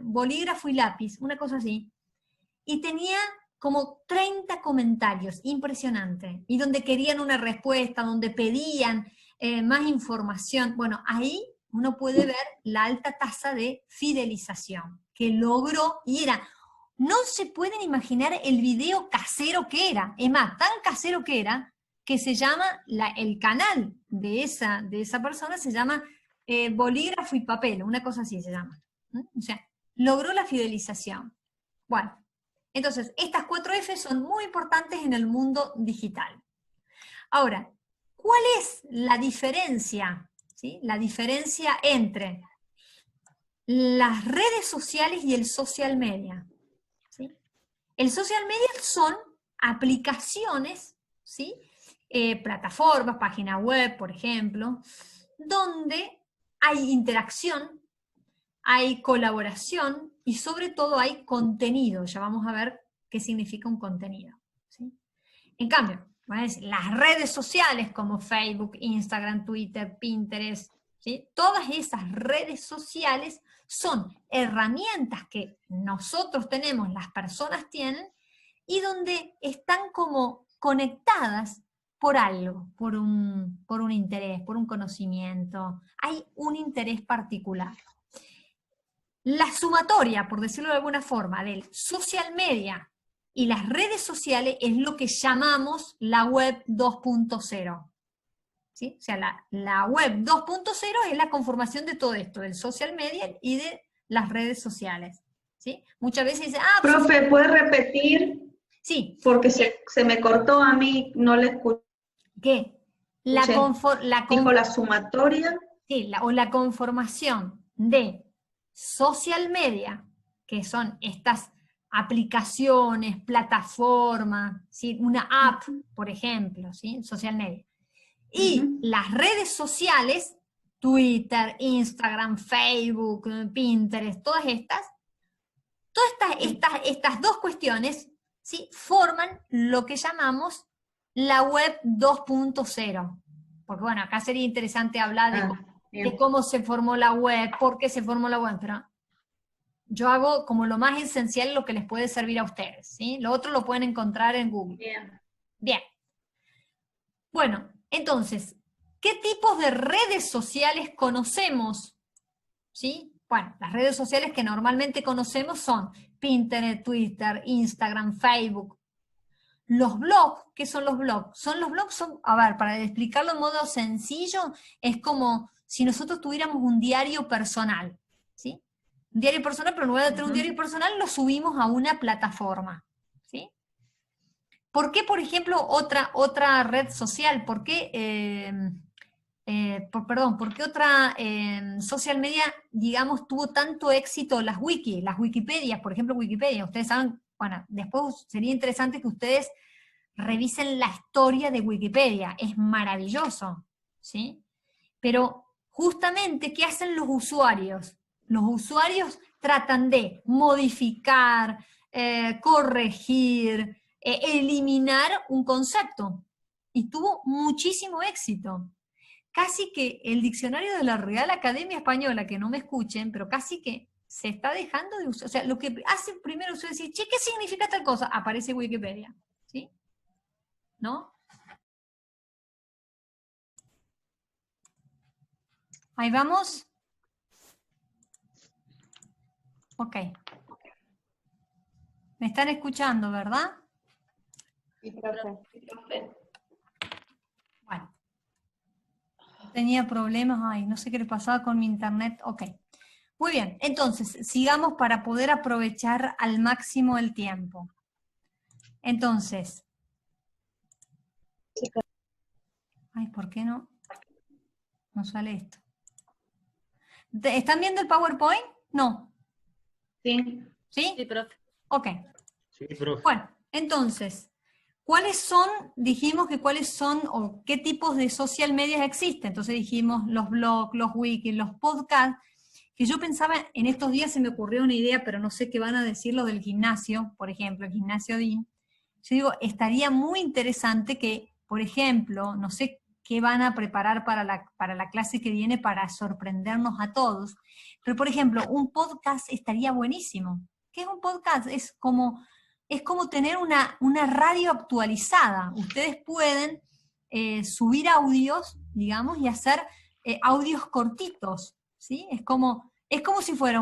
Bolígrafo y Lápiz, una cosa así, y tenía como 30 comentarios, impresionante, y donde querían una respuesta, donde pedían más información. Bueno, ahí uno puede ver la alta tasa de fidelización que logró, y no se pueden imaginar el video casero que era, es más, tan casero que era, que se llama, el canal de esa persona se llama Bolígrafo y Papel, una cosa así se llama. O sea, logró la fidelización. Bueno, entonces, estas 4 F son muy importantes en el mundo digital. Ahora, ¿cuál es la diferencia? ¿Sí? La diferencia entre las redes sociales y el social media. ¿Sí? El social media son aplicaciones, ¿sí? Plataformas, página web, por ejemplo, donde hay interacción, hay colaboración y sobre todo hay contenido. Ya vamos a ver qué significa un contenido, ¿sí? En cambio, las redes sociales como Facebook, Instagram, Twitter, Pinterest, ¿sí? Todas esas redes sociales son herramientas que nosotros tenemos, las personas tienen, y donde están como conectadas por algo, por un interés, por un conocimiento. Hay un interés particular. La sumatoria, por decirlo de alguna forma, del social media Y las redes sociales es lo que llamamos la web 2.0. ¿Sí? O sea, la web 2.0 es la conformación de todo esto, del social media y de las redes sociales. ¿Sí? Muchas veces dicen, Profe, ¿puede repetir? Sí. Porque se me cortó a mí, no le escuché. ¿Qué? Dijo la sumatoria. Sí, o la conformación de social media, que son estas aplicaciones, plataformas, ¿sí? Una app, por ejemplo, ¿sí? Social media. Y las redes sociales, Twitter, Instagram, Facebook, Pinterest, todas estas dos cuestiones, ¿sí? Forman lo que llamamos la web 2.0. Porque bueno, acá sería interesante hablar de cómo se formó la web, por qué se formó la web, pero yo hago como lo más esencial lo que les puede servir a ustedes, ¿sí? Lo otro lo pueden encontrar en Google. Bien. Bueno, entonces, ¿qué tipos de redes sociales conocemos? ¿Sí? Bueno, las redes sociales que normalmente conocemos son Pinterest, Twitter, Instagram, Facebook. Los blogs, ¿qué son los blogs? A ver, para explicarlo de modo sencillo, es como si nosotros tuviéramos un diario personal, ¿sí? Un diario personal, pero en lugar de tener un diario personal, lo subimos a una plataforma, ¿sí? ¿Por qué, por ejemplo, otra red social? ¿Por qué, por qué otra social media, digamos, tuvo tanto éxito las Wikipedias, por ejemplo, Wikipedia? Ustedes saben, bueno, después sería interesante que ustedes revisen la historia de Wikipedia, es maravilloso, ¿sí? Pero justamente, ¿qué hacen los usuarios? Los usuarios tratan de modificar, corregir, eliminar un concepto, y tuvo muchísimo éxito. Casi que el diccionario de la Real Academia Española, que no me escuchen, pero casi que se está dejando de usar. O sea, lo que hace primero es decir, che, ¿qué significa tal cosa? Aparece Wikipedia, ¿sí? ¿No? Ahí vamos. Ok. ¿Me están escuchando, verdad? Sí, profe. Bueno. Tenía problemas, no sé qué le pasaba con mi internet. Ok. Muy bien, entonces, sigamos para poder aprovechar al máximo el tiempo. Entonces. Ay, ¿por qué no sale esto? ¿Están viendo el PowerPoint? No. Sí. ¿Sí? Sí, profe. Ok. Sí, profe. Bueno, entonces, ¿cuáles son o qué tipos de social media existen? Entonces dijimos los blogs, los wikis, los podcasts, que yo pensaba, en estos días se me ocurrió una idea, pero no sé qué van a decir lo del gimnasio, por ejemplo, el gimnasio DIN. Yo digo, estaría muy interesante que, por ejemplo, no sé qué van a preparar para la clase que viene para sorprendernos a todos, pero por ejemplo, un podcast estaría buenísimo. ¿Qué es un podcast? Es como tener una radio actualizada. Ustedes pueden subir audios, digamos, y hacer audios cortitos, ¿sí? Es como si fuera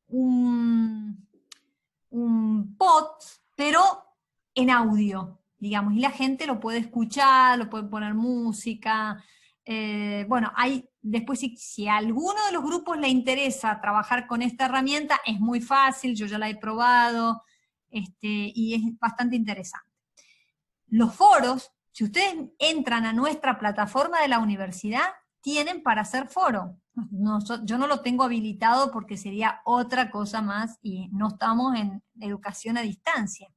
un pod, pero en audio, digamos, y la gente lo puede escuchar, lo puede poner música. Bueno, después si a alguno de los grupos le interesa trabajar con esta herramienta, es muy fácil, yo ya la he probado, y es bastante interesante. Los foros, si ustedes entran a nuestra plataforma de la universidad, tienen para hacer foro. Yo no lo tengo habilitado porque sería otra cosa más y no estamos en educación a distancia.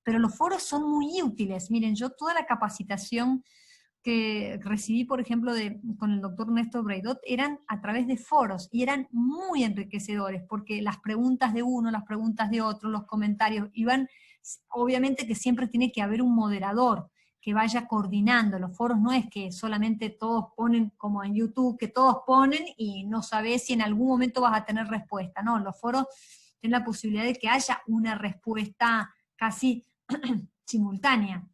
Pero los foros son muy útiles. Miren, yo toda la capacitación que recibí, por ejemplo, con el doctor Néstor Breidot, eran a través de foros, y eran muy enriquecedores, porque las preguntas de uno, las preguntas de otro, los comentarios, obviamente que siempre tiene que haber un moderador que vaya coordinando. Los foros no es que solamente todos ponen, como en YouTube, que todos ponen y no sabes si en algún momento vas a tener respuesta. No, los foros tienen la posibilidad de que haya una respuesta casi simultánea.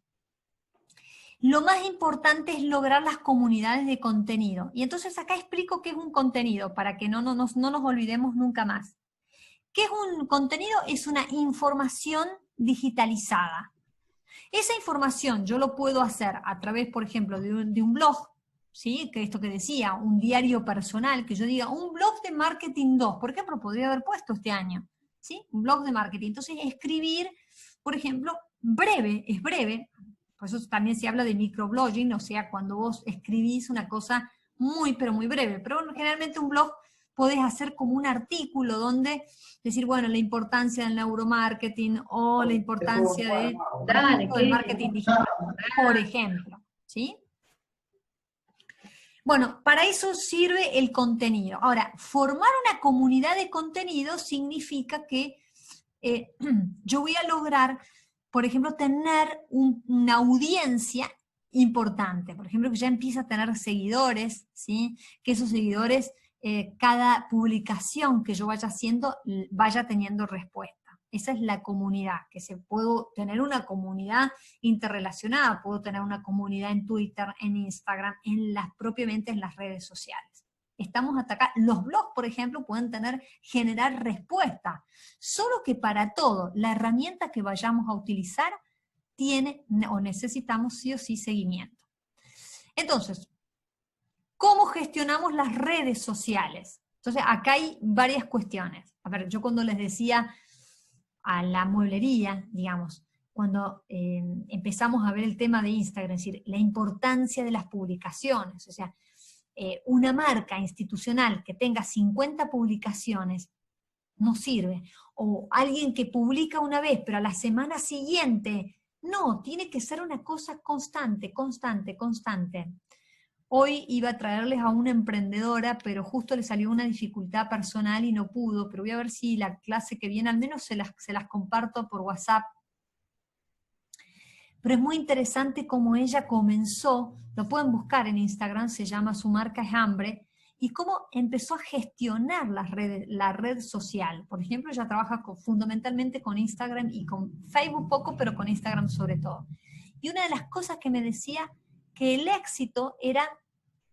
Lo más importante es lograr las comunidades de contenido. Y entonces acá explico qué es un contenido, para que no nos olvidemos nunca más. ¿Qué es un contenido? Es una información digitalizada. Esa información yo lo puedo hacer a través, por ejemplo, de un blog, ¿sí? Que esto que decía, un diario personal, que yo diga, un blog de marketing 2, por ejemplo, podría haber puesto este año, ¿sí? Un blog de marketing. Entonces, escribir, por ejemplo, breve, es breve, por eso también se habla de microblogging, o sea, cuando vos escribís una cosa muy, pero muy breve, pero generalmente un blog podés hacer como un artículo donde decir, bueno, la importancia del neuromarketing o la importancia del marketing digital, por ejemplo, ¿sí? Bueno, para eso sirve el contenido. Ahora, formar una comunidad de contenido significa que yo voy a lograr, por ejemplo, tener una audiencia importante. Por ejemplo, que ya empieza a tener seguidores, ¿sí? Que esos seguidores, cada publicación que yo vaya haciendo, vaya teniendo respuesta. Esa es la comunidad, que puedo tener una comunidad interrelacionada, puedo tener una comunidad en Twitter, en Instagram, propiamente en las redes sociales. Estamos atacando, los blogs, por ejemplo, pueden generar respuesta, solo que para todo, la herramienta que vayamos a utilizar tiene o necesitamos sí o sí seguimiento. Entonces, ¿cómo gestionamos las redes sociales? Entonces, acá hay varias cuestiones. A ver, yo cuando les decía a la mueblería, digamos, cuando empezamos a ver el tema de Instagram, es decir, la importancia de las publicaciones, o sea, una marca institucional que tenga 50 publicaciones no sirve, o alguien que publica una vez, pero a la semana siguiente, no, tiene que ser una cosa constante, constante, constante. Hoy iba a traerles a una emprendedora, pero justo le salió una dificultad personal y no pudo, pero voy a ver si la clase que viene, al menos se las comparto por WhatsApp. Pero es muy interesante cómo ella comenzó, lo pueden buscar en Instagram, se llama Su Marca es Hambre, y cómo empezó a gestionar la red social. Por ejemplo, ella trabaja fundamentalmente con Instagram y con Facebook poco, pero con Instagram sobre todo. Y una de las cosas que me decía que el éxito era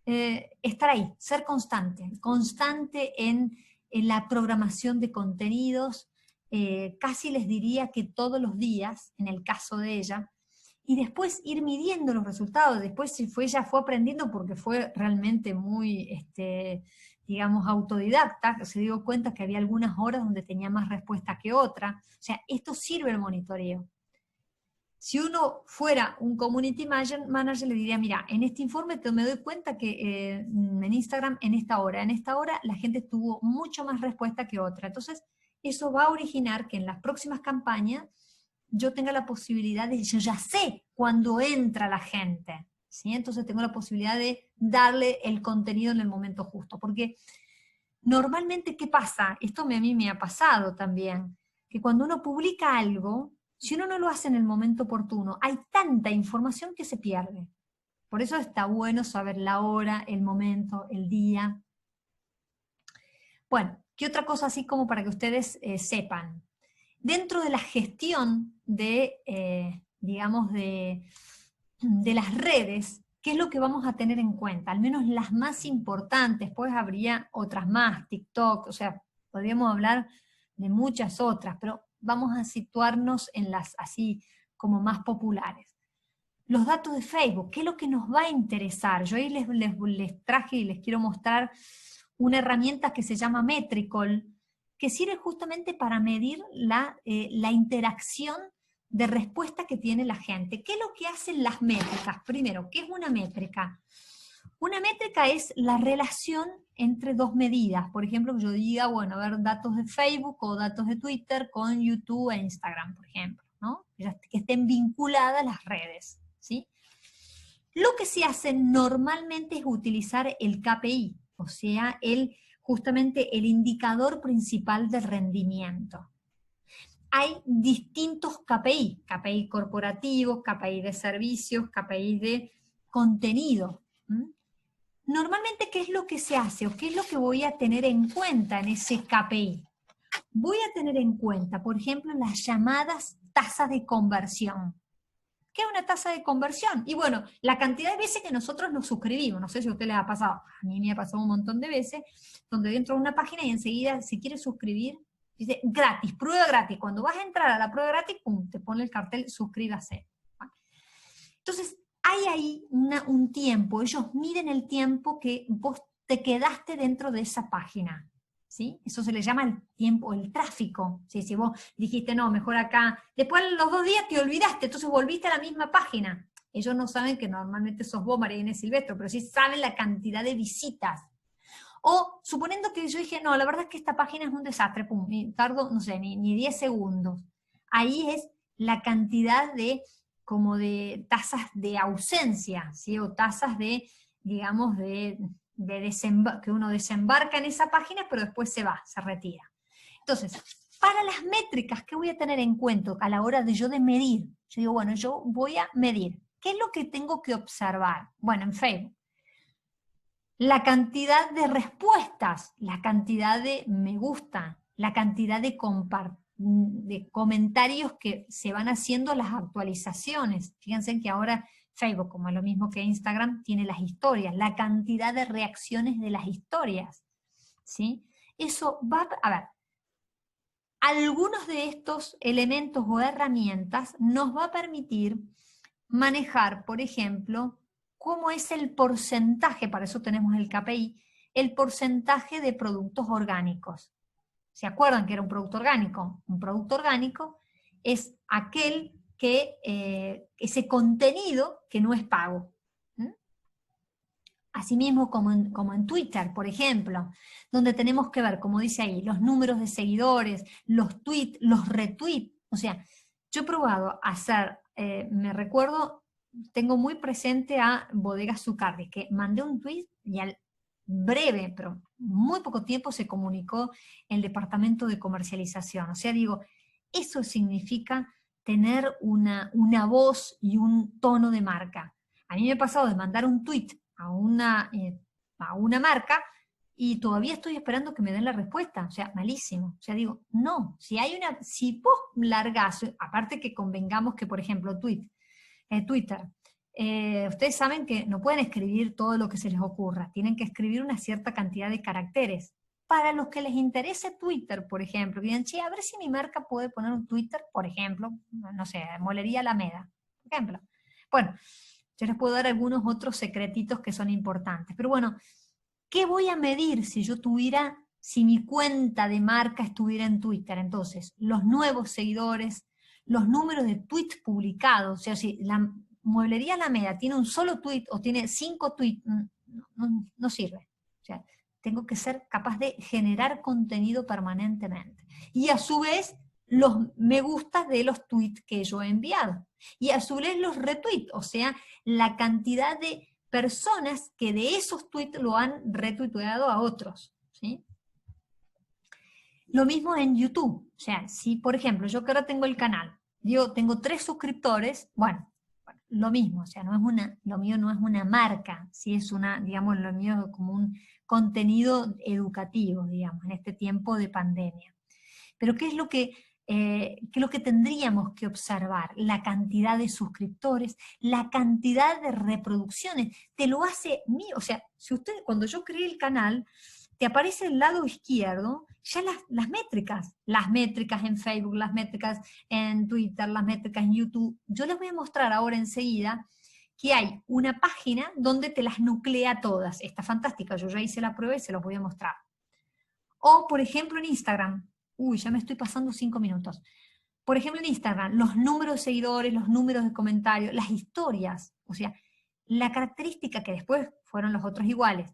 estar ahí, ser constante en la programación de contenidos, casi les diría que todos los días, en el caso de ella, y después ir midiendo los resultados. Después ella fue aprendiendo porque fue realmente muy, digamos, autodidacta, se dio cuenta que había algunas horas donde tenía más respuesta que otra. O sea, esto sirve el monitoreo. Si uno fuera un community manager le diría, mira, en este informe me doy cuenta que en Instagram, en esta hora la gente tuvo mucho más respuesta que otra. Entonces, eso va a originar que en las próximas campañas yo tenga la posibilidad yo ya sé cuándo entra la gente, ¿sí? Entonces tengo la posibilidad de darle el contenido en el momento justo, porque normalmente, ¿qué pasa? Esto a mí me ha pasado también, que cuando uno publica algo, si uno no lo hace en el momento oportuno, hay tanta información que se pierde. Por eso está bueno saber la hora, el momento, el día. Bueno, ¿qué otra cosa así como para que ustedes sepan? Dentro de la gestión digamos, de las redes, ¿qué es lo que vamos a tener en cuenta? Al menos las más importantes, pues habría otras más, TikTok, o sea, podríamos hablar de muchas otras, pero vamos a situarnos en las así como más populares. Los datos de Facebook, ¿qué es lo que nos va a interesar? Yo ahí les traje y les quiero mostrar una herramienta que se llama Metricool, que sirve justamente para medir la interacción de respuesta que tiene la gente. ¿Qué es lo que hacen las métricas? Primero, ¿qué es una métrica? Una métrica es la relación entre dos medidas. Por ejemplo, que yo diga, bueno, a ver, datos de Facebook o datos de Twitter con YouTube e Instagram, por ejemplo, ¿no? Que estén vinculadas las redes, ¿sí? Lo que se hace normalmente es utilizar el KPI, o sea, justamente el indicador principal de rendimiento. Hay distintos KPI, KPI corporativos, KPI de servicios, KPI de contenido. Normalmente, ¿qué es lo que se hace o qué es lo que voy a tener en cuenta en ese KPI? Voy a tener en cuenta, por ejemplo, las llamadas tasas de conversión. ¿Qué es una tasa de conversión? Y bueno, la cantidad de veces que nosotros nos suscribimos, no sé si a ustedes les ha pasado, a mí me ha pasado un montón de veces, donde dentro de una página y enseguida se quiere suscribir Dice, gratis, prueba gratis. Cuando vas a entrar a la prueba gratis, pum, te pone el cartel, suscríbase. Entonces, hay ahí un tiempo, ellos miden el tiempo que vos te quedaste dentro de esa página, ¿sí? Eso se le llama el tiempo, el tráfico, ¿sí? Si vos dijiste, no, mejor acá, después de los 2 días te olvidaste, entonces volviste a la misma página. Ellos no saben que normalmente sos vos, María Inés Silvestro, pero sí saben la cantidad de visitas. O suponiendo que yo dije, no, la verdad es que esta página es un desastre, pum, tardo, no sé, ni 10 segundos. Ahí es la cantidad de, como de tasas de ausencia, ¿sí? O tasas de, digamos, que uno desembarca en esa página, pero después se va, se retira. Entonces, para las métricas, ¿qué voy a tener en cuenta a la hora de yo de medir? Yo digo, bueno, yo voy a medir. ¿Qué es lo que tengo que observar? Bueno, en Facebook, la cantidad de respuestas, la cantidad de me gusta, la cantidad de comentarios que se van haciendo las actualizaciones. Fíjense que ahora Facebook, como es lo mismo que Instagram, tiene las historias, la cantidad de reacciones de las historias, ¿sí? Eso va, a ver, algunos de estos elementos o herramientas nos va a permitir manejar, por ejemplo, cómo es el porcentaje, para eso tenemos el KPI, el porcentaje de productos orgánicos. ¿Se acuerdan que era un producto orgánico? Un producto orgánico es aquel que, ese contenido que no es pago. Asimismo como en Twitter, por ejemplo, donde tenemos que ver, como dice ahí, los números de seguidores, los tweets, los retweets. O sea, yo he probado a hacer, me recuerdo, tengo muy presente a Bodegas Zucardi, que mandé un tweet y al breve, pero muy poco tiempo se comunicó el departamento de comercialización. O sea, digo, eso significa tener una voz y un tono de marca. A mí me ha pasado de mandar un tweet a una marca y todavía estoy esperando que me den la respuesta, o sea, malísimo. O sea, digo, no, si vos largás, aparte que convengamos que, por ejemplo, Twitter, ustedes saben que no pueden escribir todo lo que se les ocurra, tienen que escribir una cierta cantidad de caracteres. Para los que les interese Twitter, por ejemplo, que digan, che, a ver si mi marca puede poner un Twitter, por ejemplo, no sé, Molería Alameda, por ejemplo. Bueno, yo les puedo dar algunos otros secretitos que son importantes. Pero bueno, ¿qué voy a medir si mi cuenta de marca estuviera en Twitter? Entonces, los nuevos seguidores, los números de tweets publicados, o sea, si la Mueblería Alameda tiene un solo tweet o tiene 5 tweets, no sirve. O sea, tengo que ser capaz de generar contenido permanentemente. Y a su vez, los me gusta de los tweets que yo he enviado. Y a su vez los retweets, o sea, la cantidad de personas que de esos tweets lo han retuiteado a otros, ¿sí? Lo mismo en YouTube. O sea, si por ejemplo, yo que ahora tengo el canal, yo tengo 3 suscriptores, bueno, lo mismo, o sea, lo mío no es una marca, ¿sí? Es digamos, lo mío es como un contenido educativo, digamos, en este tiempo de pandemia. Pero ¿qué es lo que tendríamos que observar? La cantidad de suscriptores, la cantidad de reproducciones, te lo hace mío. O sea, si cuando yo creé el canal, te aparece el lado izquierdo ya las métricas en Facebook, las métricas en Twitter, las métricas en YouTube. Yo les voy a mostrar ahora enseguida que hay una página donde te las nuclea todas. Está fantástica, yo ya hice la prueba y se los voy a mostrar. O, por ejemplo, en Instagram. Uy, ya me estoy pasando 5 minutos. Por ejemplo, en Instagram, los números de seguidores, los números de comentarios, las historias. O sea, la característica que después fueron los otros iguales,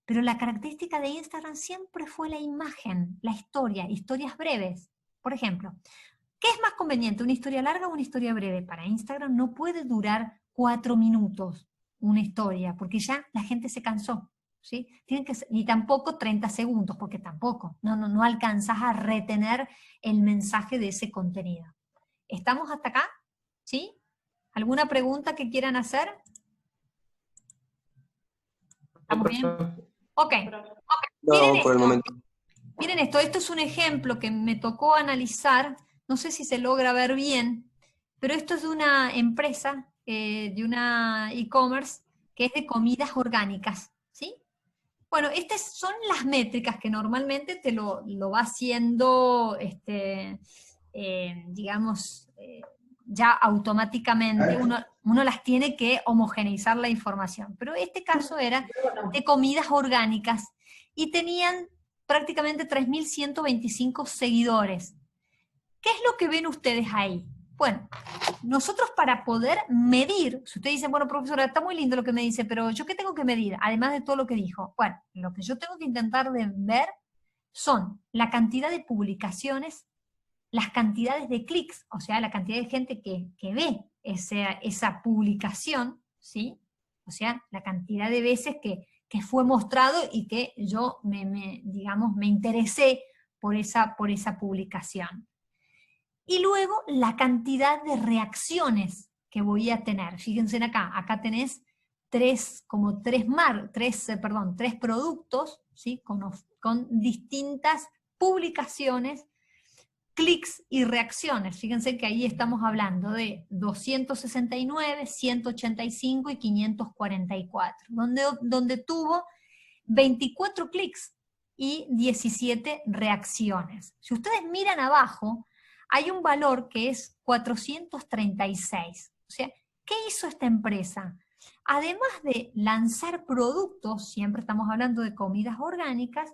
pero la característica de Instagram siempre fue la imagen, la historia, historias breves. Por ejemplo, ¿qué es más conveniente, una historia larga o una historia breve? Para Instagram no puede durar 4 minutos una historia, porque ya la gente se cansó. ¿Sí? Ni tampoco 30 segundos, porque tampoco, no alcanzas a retener el mensaje de ese contenido. ¿Estamos hasta acá? ¿Sí? ¿Alguna pregunta que quieran hacer? ¿Estamos bien? Ok. No, por el momento. Miren esto es un ejemplo que me tocó analizar, no sé si se logra ver bien, pero esto es de una empresa, de una e-commerce, que es de comidas orgánicas, ¿sí? Bueno, estas son las métricas que normalmente te lo va haciendo, digamos, ya automáticamente, uno las tiene que homogeneizar la información. Pero este caso era de comidas orgánicas y tenían prácticamente 3.125 seguidores. ¿Qué es lo que ven ustedes ahí? Bueno, nosotros para poder medir, si ustedes dicen, bueno, profesora, está muy lindo lo que me dice, pero ¿yo qué tengo que medir? Además de todo lo que dijo. Bueno, lo que yo tengo que intentar de ver son la cantidad de publicaciones, las cantidades de clics, o sea, la cantidad de gente que ve esa publicación, ¿sí? O sea, la cantidad de veces que fue mostrado y que yo digamos, me interesé por esa publicación. Y luego la cantidad de reacciones que voy a tener. Fíjense acá tenés tres productos, ¿sí? con distintas publicaciones, clics y reacciones. Fíjense que ahí estamos hablando de 269, 185 y 544, donde tuvo 24 clics y 17 reacciones. Si ustedes miran abajo, hay un valor que es 436. O sea, ¿qué hizo esta empresa? Además de lanzar productos, siempre estamos hablando de comidas orgánicas,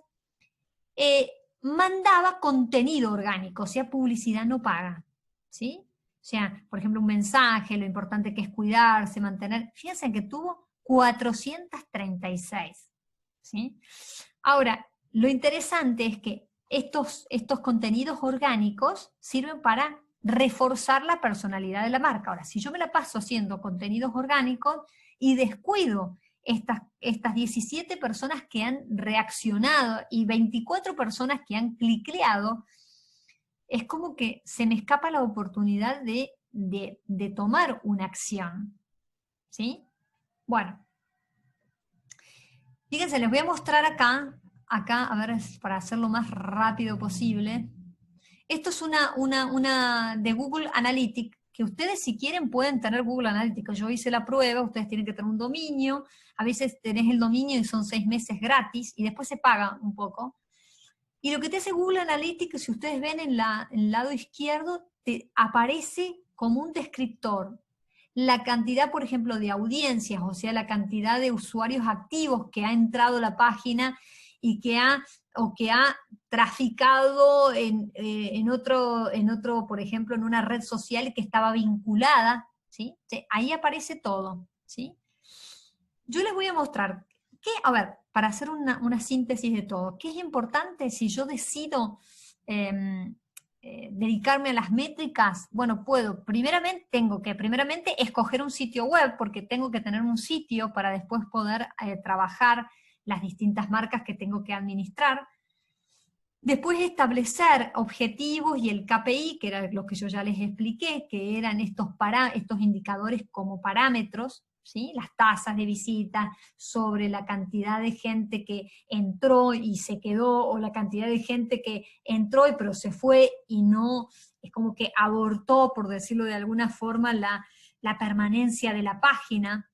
mandaba contenido orgánico, o sea, publicidad no paga, ¿sí? O sea, por ejemplo, un mensaje, lo importante que es cuidarse, mantener. Fíjense que tuvo 436, ¿sí? Ahora, lo interesante es que estos contenidos orgánicos sirven para reforzar la personalidad de la marca. Ahora, si yo me la paso haciendo contenidos orgánicos y descuido estas 17 personas que han reaccionado y 24 personas que han clicleado, es como que se me escapa la oportunidad de tomar una acción, ¿sí? Bueno, fíjense, les voy a mostrar acá, a ver, para hacerlo más rápido posible. Esto es una de Google Analytics, que ustedes si quieren pueden tener Google Analytics. Yo hice la prueba, ustedes tienen que tener un dominio, a veces tenés el dominio y son 6 meses gratis, y después se paga un poco. Y lo que te hace Google Analytics, si ustedes ven en el lado izquierdo, te aparece como un descriptor. La cantidad, por ejemplo, de audiencias, o sea, la cantidad de usuarios activos que ha entrado a la página y que ha traficado en otro, por ejemplo, en una red social que estaba vinculada, ¿sí? Ahí aparece todo, ¿sí? Yo les voy a mostrar, a ver, para hacer una síntesis de todo, ¿qué es importante si yo decido dedicarme a las métricas? Bueno, tengo que primeramente escoger un sitio web, porque tengo que tener un sitio para después poder trabajar las distintas marcas que tengo que administrar. Después establecer objetivos y el KPI, que era lo que yo ya les expliqué, que eran estos indicadores como parámetros, ¿sí? Las tasas de visita sobre la cantidad de gente que entró y se quedó, o la cantidad de gente que entró pero se fue y no, es como que abortó, por decirlo de alguna forma, la permanencia de la página.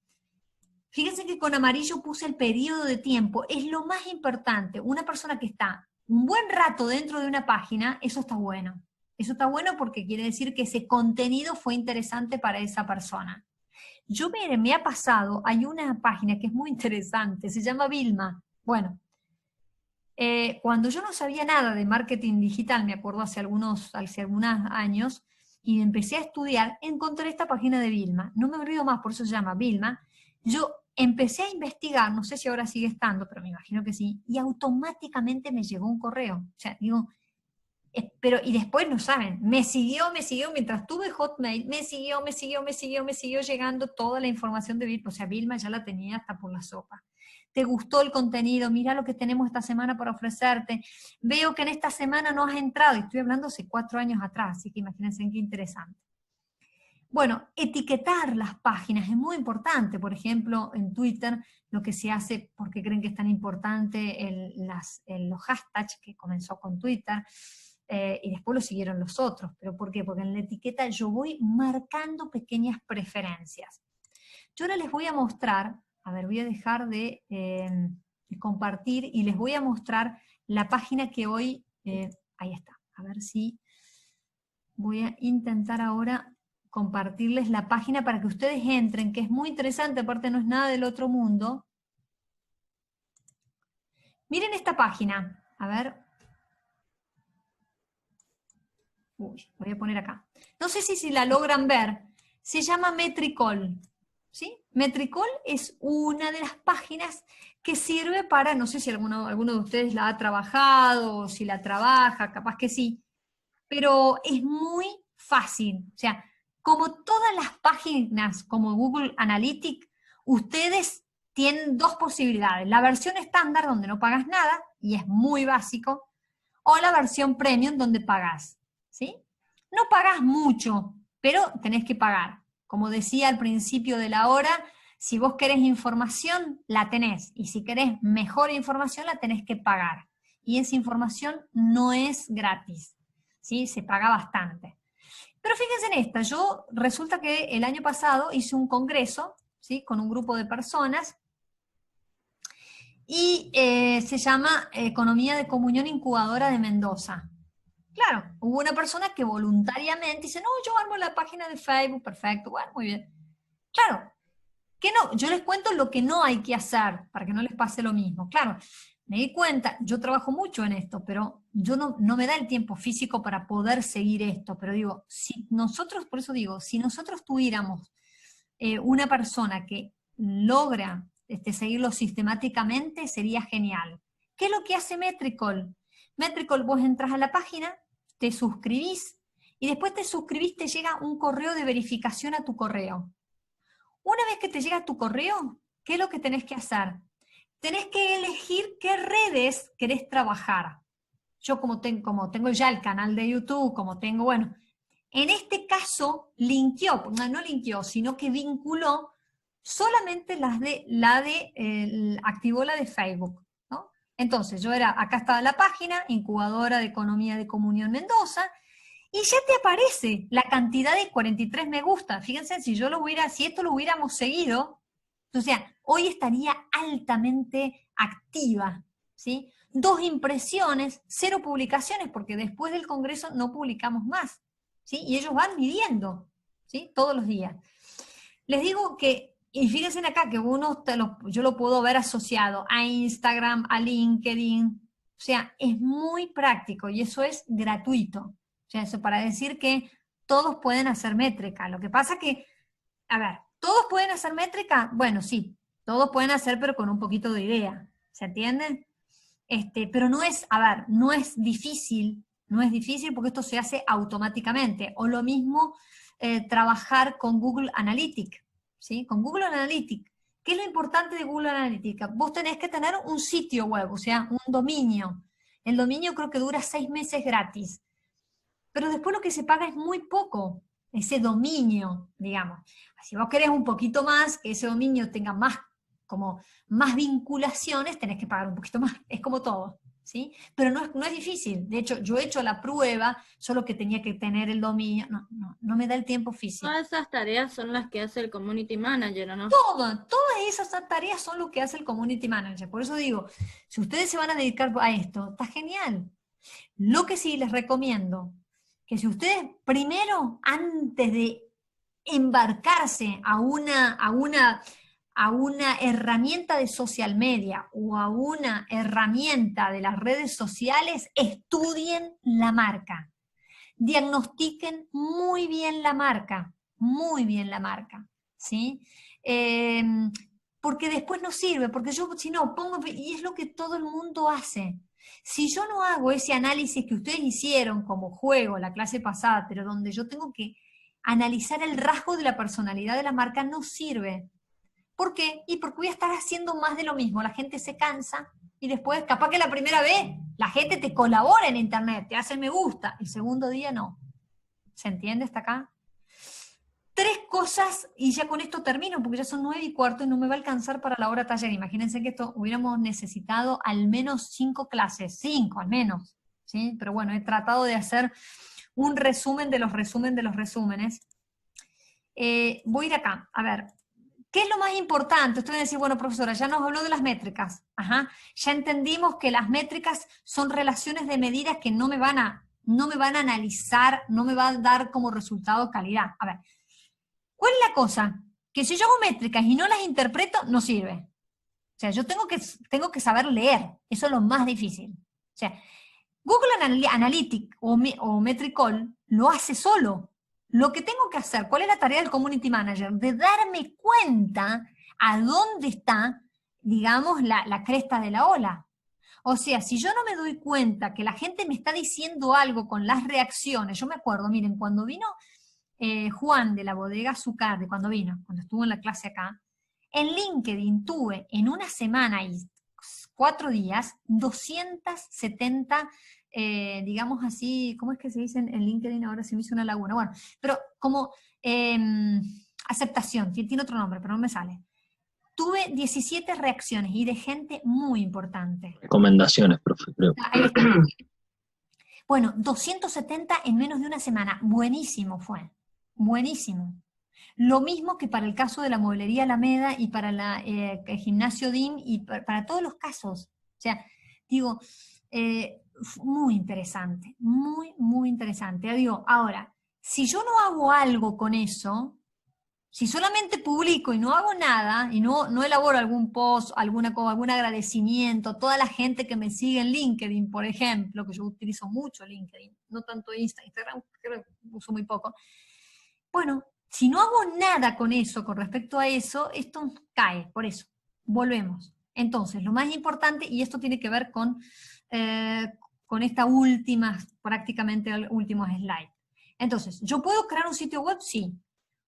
Fíjense que con amarillo puse el periodo de tiempo, es lo más importante. Una persona que está un buen rato dentro de una página, eso está bueno. Eso está bueno porque quiere decir que ese contenido fue interesante para esa persona. Miren, me ha pasado, hay una página que es muy interesante, se llama Vilma. Bueno, cuando yo no sabía nada de marketing digital, me acuerdo hace algunos años, y empecé a estudiar, encontré esta página de Vilma. No me olvido más, por eso se llama Vilma. Yo empecé a investigar, no sé si ahora sigue estando, pero me imagino que sí, y automáticamente me llegó un correo. O sea, digo, y después no saben, me siguió, mientras tuve Hotmail, me siguió llegando toda la información de Vilma. O sea, Vilma ya la tenía hasta por la sopa. ¿Te gustó el contenido? Mira lo que tenemos esta semana para ofrecerte. Veo que en esta semana no has entrado, y estoy hablando hace 4 años atrás, así que imagínense qué interesante. Bueno, etiquetar las páginas es muy importante. Por ejemplo, en Twitter, lo que se hace, porque creen que es tan importante los hashtags, que comenzó con Twitter, y después lo siguieron los otros. ¿Pero por qué? Porque en la etiqueta yo voy marcando pequeñas preferencias. Yo ahora les voy a mostrar, a ver, voy a dejar de compartir y les voy a mostrar la página que hoy, ahí está, a ver si voy a intentar ahora compartirles la página para que ustedes entren, que es muy interesante, aparte no es nada del otro mundo. Miren esta página, a ver. Uy, voy a poner acá. No sé si la logran ver, se llama Metricol, ¿sí? Metricol es una de las páginas que sirve para, no sé si alguno de ustedes la ha trabajado, o si la trabaja, capaz que sí, pero es muy fácil, o sea, como todas las páginas como Google Analytics, ustedes tienen dos posibilidades, la versión estándar donde no pagas nada, y es muy básico, o la versión premium donde pagas, ¿sí? No pagas mucho, pero tenés que pagar. Como decía al principio de la hora, si vos querés información, la tenés, y si querés mejor información, la tenés que pagar. Y esa información no es gratis, ¿sí? Se paga bastante. Pero fíjense en esta, yo resulta que el año pasado hice un congreso, ¿sí? Con un grupo de personas, y se llama Economía de Comunión Incubadora de Mendoza. Claro, hubo una persona que voluntariamente dice, no, yo armo la página de Facebook, perfecto, bueno, muy bien. Claro, que no, yo les cuento lo que no hay que hacer para que no les pase lo mismo. Claro, me di cuenta, yo trabajo mucho en esto, pero yo no me da el tiempo físico para poder seguir esto, pero digo, si nosotros, por eso digo, si nosotros tuviéramos una persona que logra seguirlo sistemáticamente, sería genial. ¿Qué es lo que hace Metricol? Metricol, vos entras a la página, te suscribís, y después te suscribís, te llega un correo de verificación a tu correo. Una vez que te llega tu correo, ¿qué es lo que tenés que hacer? Tenés que elegir qué redes querés trabajar. Yo como tengo ya el canal de YouTube, como tengo, bueno, en este caso linkeó, no linkeó, sino que vinculó solamente activó la de Facebook, ¿no? Entonces acá estaba la página, Incubadora de Economía de Comunión Mendoza, y ya te aparece la cantidad de 43 me gusta. Fíjense, si esto lo hubiéramos seguido, o sea, hoy estaría altamente activa, ¿sí? 2 impresiones, 0 publicaciones, porque después del congreso no publicamos más, ¿sí? Y ellos van midiendo, ¿sí? Todos los días. Les digo que, y fíjense acá, que yo lo puedo ver asociado a Instagram, a LinkedIn, o sea, es muy práctico y eso es gratuito. O sea, eso para decir que todos pueden hacer métrica. Lo que pasa que, a ver, ¿todos pueden hacer métrica? Bueno, sí, todos pueden hacer, pero con un poquito de idea. ¿Se entiende? Pero no es difícil, porque esto se hace automáticamente. O lo mismo trabajar con Google Analytics, ¿sí? Con Google Analytics. ¿Qué es lo importante de Google Analytics? Vos tenés que tener un sitio web, o sea, un dominio. El dominio creo que dura 6 meses gratis. Pero después lo que se paga es muy poco, ese dominio, digamos. Si vos querés un poquito más, que ese dominio tenga más vinculaciones, tenés que pagar un poquito más, es como todo, ¿sí? Pero no es difícil, de hecho, yo he hecho la prueba, solo que tenía que tener el dominio, no me da el tiempo físico. Todas esas tareas son las que hace el Community Manager, ¿no? Todas esas tareas son lo que hace el Community Manager, por eso digo, si ustedes se van a dedicar a esto, está genial. Lo que sí les recomiendo, que si ustedes primero, antes de embarcarse a una herramienta de social media o a una herramienta de las redes sociales, estudien la marca. Diagnostiquen muy bien la marca, ¿sí? Porque después no sirve, porque yo si no pongo, y es lo que todo el mundo hace. Si yo no hago ese análisis que ustedes hicieron como juego la clase pasada, pero donde yo tengo que analizar el rasgo de la personalidad de la marca, no sirve. ¿Por qué? Y porque voy a estar haciendo más de lo mismo. La gente se cansa y después, capaz que la primera vez, la gente te colabora en internet, te hace me gusta, el segundo día no. ¿Se entiende hasta acá? 3 cosas, y ya con esto termino, porque ya son 9:15 y no me va a alcanzar para la hora taller. Imagínense que esto hubiéramos necesitado al menos 5 clases, 5 al menos, ¿sí? Pero bueno, he tratado de hacer un resumen de los resúmenes. Voy a ir acá, a ver. ¿Qué es lo más importante? Ustedes van a decir, bueno, profesora, ya nos habló de las métricas. Ajá. Ya entendimos que las métricas son relaciones de medidas que no me van a analizar, no me van a dar como resultado calidad. A ver, ¿cuál es la cosa? Que si yo hago métricas y no las interpreto, no sirve. O sea, yo tengo que saber leer. Eso es lo más difícil. O sea, Google Analytics o Metricol lo hace solo. Lo que tengo que hacer, ¿cuál es la tarea del Community Manager? De darme cuenta a dónde está, digamos, la cresta de la ola. O sea, si yo no me doy cuenta que la gente me está diciendo algo con las reacciones, yo me acuerdo, miren, cuando vino Juan de la bodega Zucardi, cuando estuvo en la clase acá, en LinkedIn tuve en una semana y 4 días 270 digamos así, ¿cómo es que se dice en LinkedIn? Ahora se me hizo una laguna. Bueno, pero como aceptación, tiene otro nombre, pero no me sale. Tuve 17 reacciones y de gente muy importante. Recomendaciones, profe, creo. Bueno, 270 en menos de una semana. Buenísimo fue. Buenísimo. Lo mismo que para el caso de la mueblería Alameda y para el gimnasio DIM y para todos los casos. O sea, digo, muy interesante, muy, muy interesante. Digo, ahora, si yo no hago algo con eso, si solamente publico y no hago nada, y no elaboro algún post, algún agradecimiento, toda la gente que me sigue en LinkedIn, por ejemplo, que yo utilizo mucho LinkedIn, no tanto Instagram, creo que uso muy poco. Bueno, si no hago nada con eso, con respecto a eso, esto cae, por eso. Volvemos. Entonces, lo más importante, y esto tiene que ver con esta última, prácticamente el último slide. Entonces, ¿yo puedo crear un sitio web? Sí.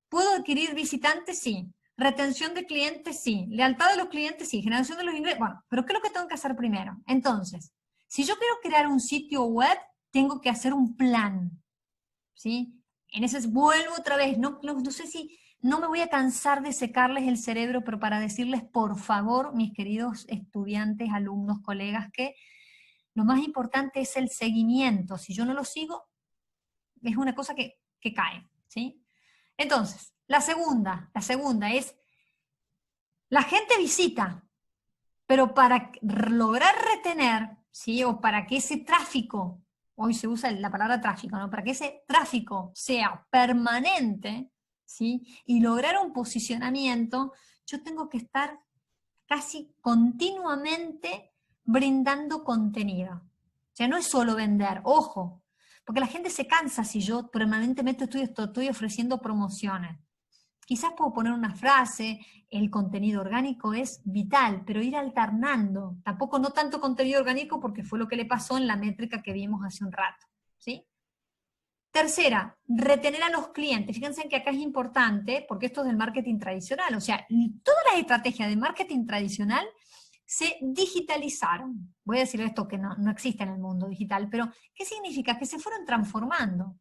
¿Puedo adquirir visitantes? Sí. ¿Retención de clientes? Sí. ¿Lealtad de los clientes? Sí. ¿Generación de los ingresos? Bueno, pero ¿qué es lo que tengo que hacer primero? Entonces, si yo quiero crear un sitio web, tengo que hacer un plan, ¿sí? En ese vuelvo otra vez, no sé si, no me voy a cansar de secarles el cerebro, pero para decirles, por favor, mis queridos estudiantes, alumnos, colegas, que lo más importante es el seguimiento. Si yo no lo sigo, es una cosa que cae, ¿sí? Entonces, la segunda es, la gente visita, pero para lograr retener, ¿sí? O para que ese tráfico, hoy se usa la palabra tráfico, ¿no? Para que ese tráfico sea permanente, ¿sí? Y lograr un posicionamiento, yo tengo que estar casi continuamente brindando contenido. O sea, no es solo vender, ojo, porque la gente se cansa si yo permanentemente estoy ofreciendo promociones. Quizás puedo poner una frase, el contenido orgánico es vital, pero ir alternando. Tampoco no tanto contenido orgánico porque fue lo que le pasó en la métrica que vimos hace un rato, ¿sí? Tercera, retener a los clientes. Fíjense que acá es importante, porque esto es del marketing tradicional, o sea, todas las estrategias de marketing tradicional se digitalizaron. Voy a decir esto que no existe en el mundo digital, pero ¿qué significa? Que se fueron transformando.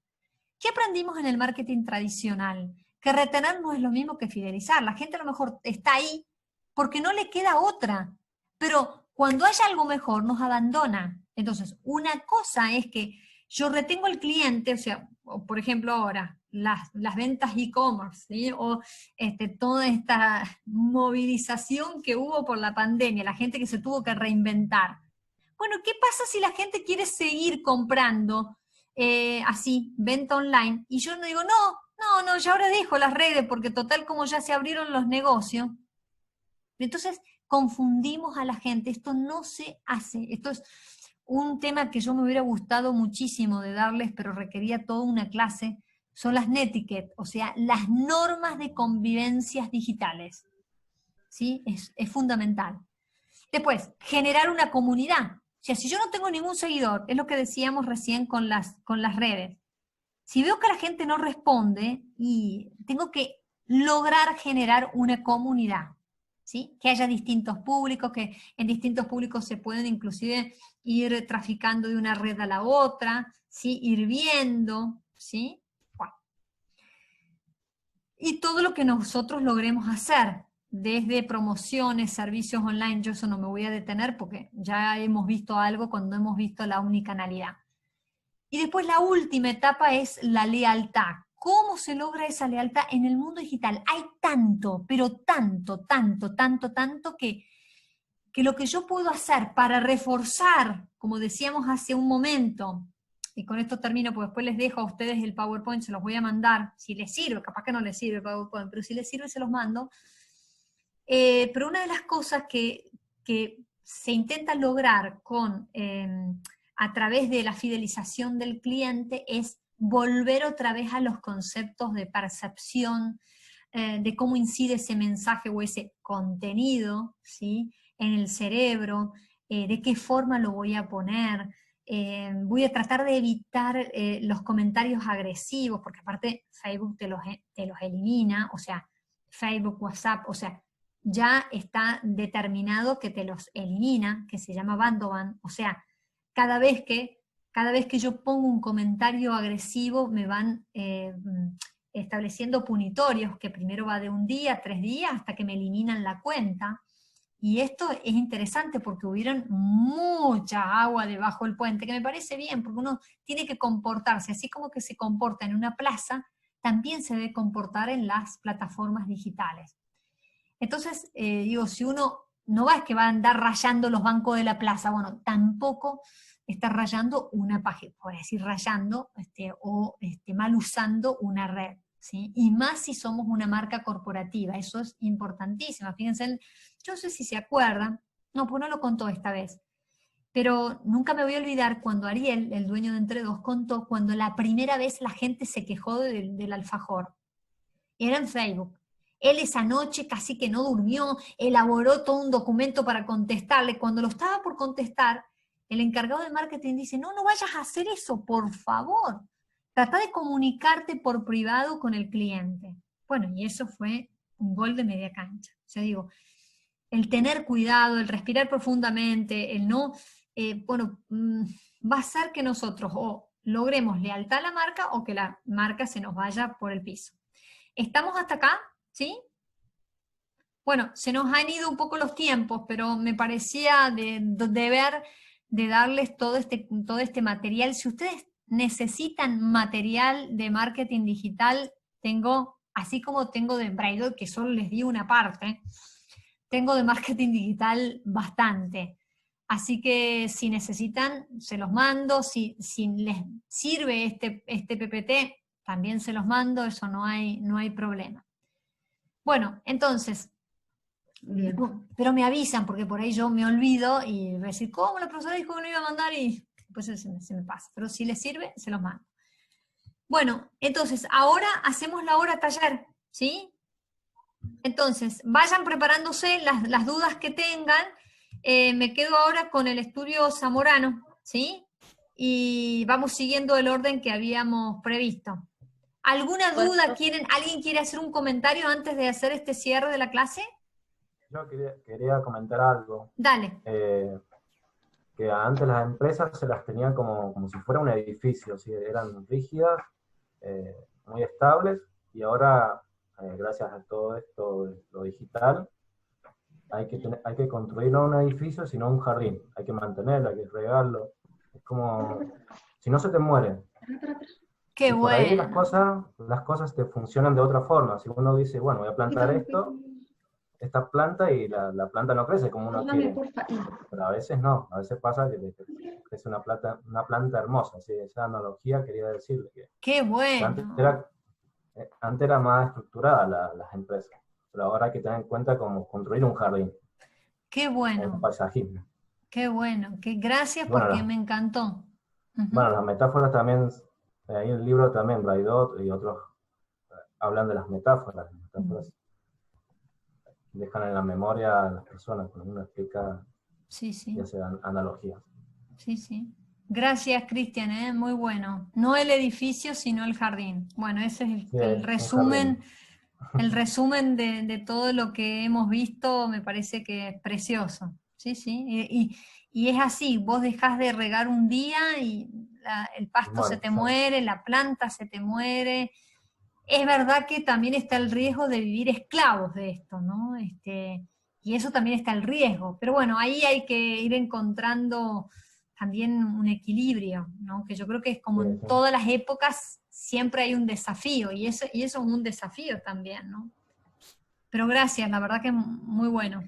¿Qué aprendimos en el marketing tradicional? Que retener no es lo mismo que fidelizar. La gente a lo mejor está ahí porque no le queda otra, pero cuando hay algo mejor nos abandona. Entonces, una cosa es que yo retengo al cliente, o sea, por ejemplo ahora, las ventas e-commerce, ¿sí? O toda esta movilización que hubo por la pandemia, la gente que se tuvo que reinventar. Bueno, ¿qué pasa si la gente quiere seguir comprando así, venta online? Y yo no digo, no, ya ahora dejo las redes, porque total como ya se abrieron los negocios. Entonces, confundimos a la gente, esto no se hace, esto es un tema que yo me hubiera gustado muchísimo de darles, pero requería toda una clase, son las netiquette, o sea, las normas de convivencias digitales, ¿sí? Es fundamental. Después, generar una comunidad. O sea, si yo no tengo ningún seguidor, es lo que decíamos recién con las redes, si veo que la gente no responde, y tengo que lograr generar una comunidad, ¿sí? Que haya distintos públicos, que en distintos públicos se pueden inclusive ir traficando de una red a la otra, ¿sí? Ir viendo, ¿sí? Bueno. Y todo lo que nosotros logremos hacer, desde promociones, servicios online, yo eso no me voy a detener porque ya hemos visto algo cuando hemos visto la omnicanalidad. Y después la última etapa es la lealtad. ¿cómo se logra esa lealtad en el mundo digital? Hay tanto, pero tanto, que lo que yo puedo hacer para reforzar, como decíamos hace un momento, y con esto termino, porque después les dejo a ustedes el PowerPoint, se los voy a mandar, si les sirve, capaz que no les sirve el PowerPoint, pero si les sirve se los mando. Pero una de las cosas que se intenta lograr a través de la fidelización del cliente es volver otra vez a los conceptos de percepción, de cómo incide ese mensaje o ese contenido, ¿sí?, en el cerebro, de qué forma lo voy a poner. Voy a tratar de evitar los comentarios agresivos, porque aparte Facebook te los elimina, o sea, Facebook, WhatsApp, o sea, ya está determinado que te los elimina, que se llama Bandoban, o sea, cada vez que yo pongo un comentario agresivo me van estableciendo punitorios, que primero va de 1 día, 3 días, hasta que me eliminan la cuenta. Y esto es interesante porque hubieron mucha agua debajo del puente, que me parece bien, porque uno tiene que comportarse, así como que se comporta en una plaza, también se debe comportar en las plataformas digitales. Entonces, digo, si uno no es que va a andar rayando los bancos de la plaza, bueno, tampoco está rayando una página, por decir rayando, mal usando una red, ¿sí? Y más si somos una marca corporativa, eso es importantísimo. Fíjense, yo no sé si se acuerdan, no, pues no lo contó esta vez, pero nunca me voy a olvidar cuando Ariel, el dueño de Entre2, contó cuando la primera vez la gente se quejó del alfajor. Era en Facebook. Él esa noche casi que no durmió, elaboró todo un documento para contestarle. Cuando lo estaba por contestar, el encargado de marketing dice, no vayas a hacer eso, por favor. Trata de comunicarte por privado con el cliente. Bueno, y eso fue un gol de media cancha. O sea, digo, el tener cuidado, el respirar profundamente, el no, va a hacer que nosotros o logremos lealtad a la marca o que la marca se nos vaya por el piso. ¿Estamos hasta acá? ¿Sí? Bueno, se nos han ido un poco los tiempos, pero me parecía deber de darles todo este material. Si ustedes necesitan material de marketing digital, tengo, así como tengo de Braidot, que solo les di una parte, tengo de marketing digital bastante. Así que si necesitan, se los mando. Si les sirve este PPT, también se los mando, eso no hay problema. Bueno, entonces, bien. Pero me avisan, porque por ahí yo me olvido y voy a decir, ¿cómo la profesora dijo que no iba a mandar? Y pues se me pasa. Pero si les sirve, se los mando. Bueno, entonces, ahora hacemos la hora taller, ¿sí? Entonces, vayan preparándose las dudas que tengan. Me quedo ahora con el estudio zamorano, ¿sí? Y vamos siguiendo el orden que habíamos previsto. ¿Alguna duda? ¿Alguien quiere hacer un comentario antes de hacer este cierre de la clase? Yo quería comentar algo. Dale. Que antes las empresas se las tenían como si fuera un edificio, ¿sí? Eran rígidas, muy estables, y ahora, gracias a todo esto, lo digital, hay que construir no un edificio, sino un jardín. Hay que mantenerlo, hay que regarlo. Es como, si no se te mueren. Qué bueno. Por ahí las cosas te funcionan de otra forma. Si uno dice, bueno, voy a plantar esta planta, y la planta no crece como uno quiere. Pero a veces no, a veces pasa que crece una planta hermosa. ¿Sí? Esa analogía quería decirle que qué bueno. Antes era más estructurada las empresas, pero ahora hay que tener en cuenta como construir un jardín. Qué bueno. Un paisajismo. Qué bueno, gracias porque me encantó. Bueno, las metáforas también, ahí en el libro también, Braidot y otros hablan de las metáforas. Las metáforas dejan en la memoria a las personas cuando uno explica y hace analogías. Sí. Gracias, Cristian, muy bueno. No el edificio, sino el jardín. Bueno, ese es el resumen. El resumen de todo lo que hemos visto me parece que es precioso. Sí. Y es así, vos dejás de regar un día y el pasto se te muere, la planta se te muere. Es verdad que también está el riesgo de vivir esclavos de esto, ¿no? Y eso también está el riesgo. Pero bueno, ahí hay que ir encontrando también un equilibrio, ¿no? Que yo creo que es como en Sí. todas las épocas siempre hay un desafío, y eso es un desafío también, ¿no? Pero gracias, la verdad que muy bueno.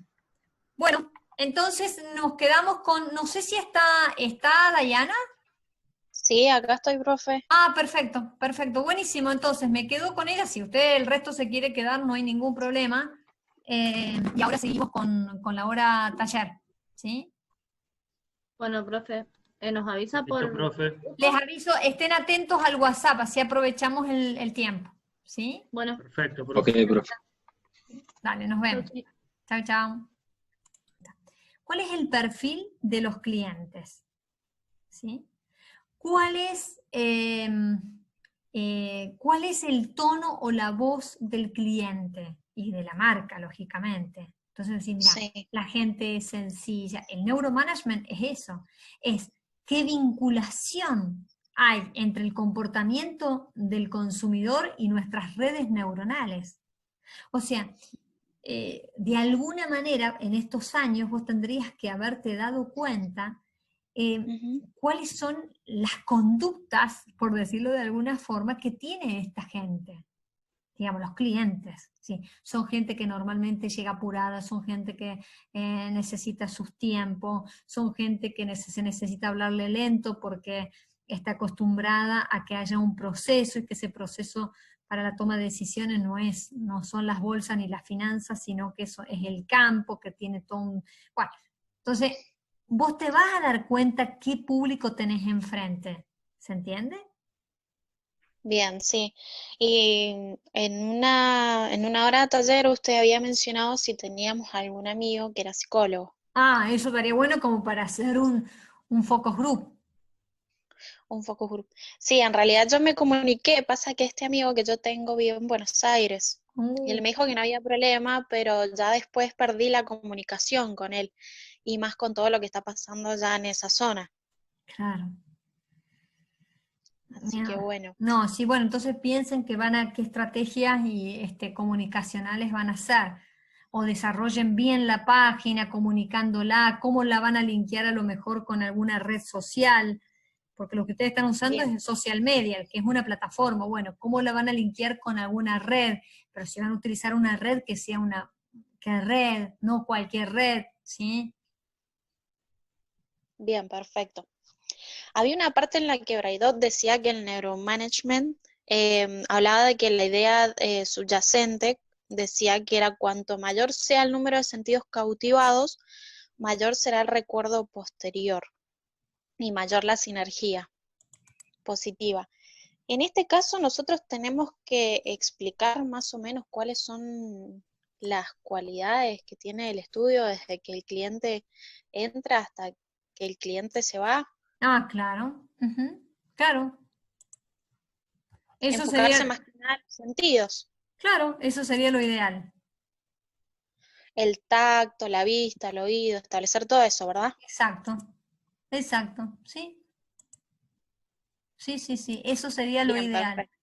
Bueno, entonces nos quedamos con, no sé si está Dayana. Sí, acá estoy, profe. Ah, perfecto, perfecto, buenísimo. Entonces me quedo con ella. Si usted el resto se quiere quedar, no hay ningún problema. Y ahora seguimos con la hora taller, ¿sí? Bueno, profe, nos avisa Listo, por... profe. Les aviso, estén atentos al WhatsApp, así aprovechamos el tiempo, ¿sí? Bueno, Perfecto, Ok, profe. profe. Dale, nos vemos. chau, chi- Chao, chao. ¿Cuál es el perfil de los clientes? ¿Sí? ¿Cuál es el tono o la voz del cliente? Y de la marca, lógicamente. Entonces, decir, mira, Sí. la gente es sencilla. El neuromanagement es eso. Es qué vinculación hay entre el comportamiento del consumidor y nuestras redes neuronales. O sea, de alguna manera, en estos años vos tendrías que haberte dado cuenta cuáles son las conductas, por decirlo de alguna forma, que tiene esta gente, digamos, los clientes. ¿Sí? Son gente que normalmente llega apurada, son gente que necesita sus tiempos, son gente que se necesita hablarle lento porque está acostumbrada a que haya un proceso y que ese proceso para la toma de decisiones no son las bolsas ni las finanzas, sino que eso es el campo que tiene todo un... Bueno, entonces vos te vas a dar cuenta qué público tenés enfrente, ¿se entiende? Bien, sí. Y en una hora de taller usted había mencionado si teníamos algún amigo que era psicólogo, Ah, eso estaría bueno como para hacer un focus group. un focus group. Sí, en realidad yo me comuniqué, pasa que este amigo que yo tengo vive en Buenos Aires. Y él me dijo que no había problema, pero ya después perdí la comunicación con él, y más con todo lo que está pasando ya en esa zona. Claro. Así que bueno. No, sí, bueno, entonces piensen que qué estrategias comunicacionales van a hacer, o desarrollen bien la página, comunicándola, cómo la van a linkear a lo mejor con alguna red social, porque lo que ustedes están usando Bien. es social media, que es una plataforma, bueno, cómo la van a linkear con alguna red, pero si van a utilizar una red que sea ¿qué red? No cualquier red, ¿sí? Bien, perfecto. Había una parte en la que Braidot decía que el neuromanagement hablaba de que la idea subyacente decía que era cuanto mayor sea el número de sentidos cautivados, mayor será el recuerdo posterior y mayor la sinergia positiva. En este caso nosotros tenemos que explicar más o menos cuáles son las cualidades que tiene el estudio desde que el cliente entra hasta que el cliente se va. Ah, claro, ujú, claro. Eso Enfocarse sería, más que nada en los sentidos. claro, eso sería lo ideal. El tacto, la vista, el oído, establecer todo eso, ¿verdad? Exacto, exacto, sí. Sí, sí, sí, eso sería lo Bien, ideal. perfecto.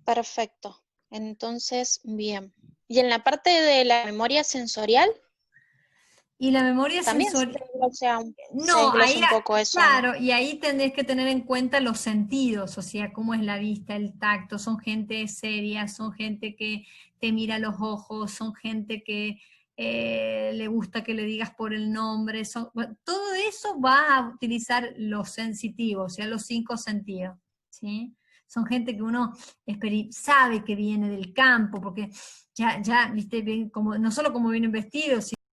Perfecto. Entonces, bien. Y en la parte de la memoria sensorial, Y la memoria también se sensorial, no, desglosa un poco eso, ¿no? claro, y ahí tenés que tener en cuenta los sentidos, o sea, cómo es la vista, el tacto, son gente seria, son gente que te mira a los ojos, son gente que le gusta que le digas por el nombre, bueno, todo eso va a utilizar los sensitivos, o sea, los 5 sentidos, ¿sí? Son gente que uno sabe que viene del campo, porque ya, viste, como, no solo cómo vienen vestidos,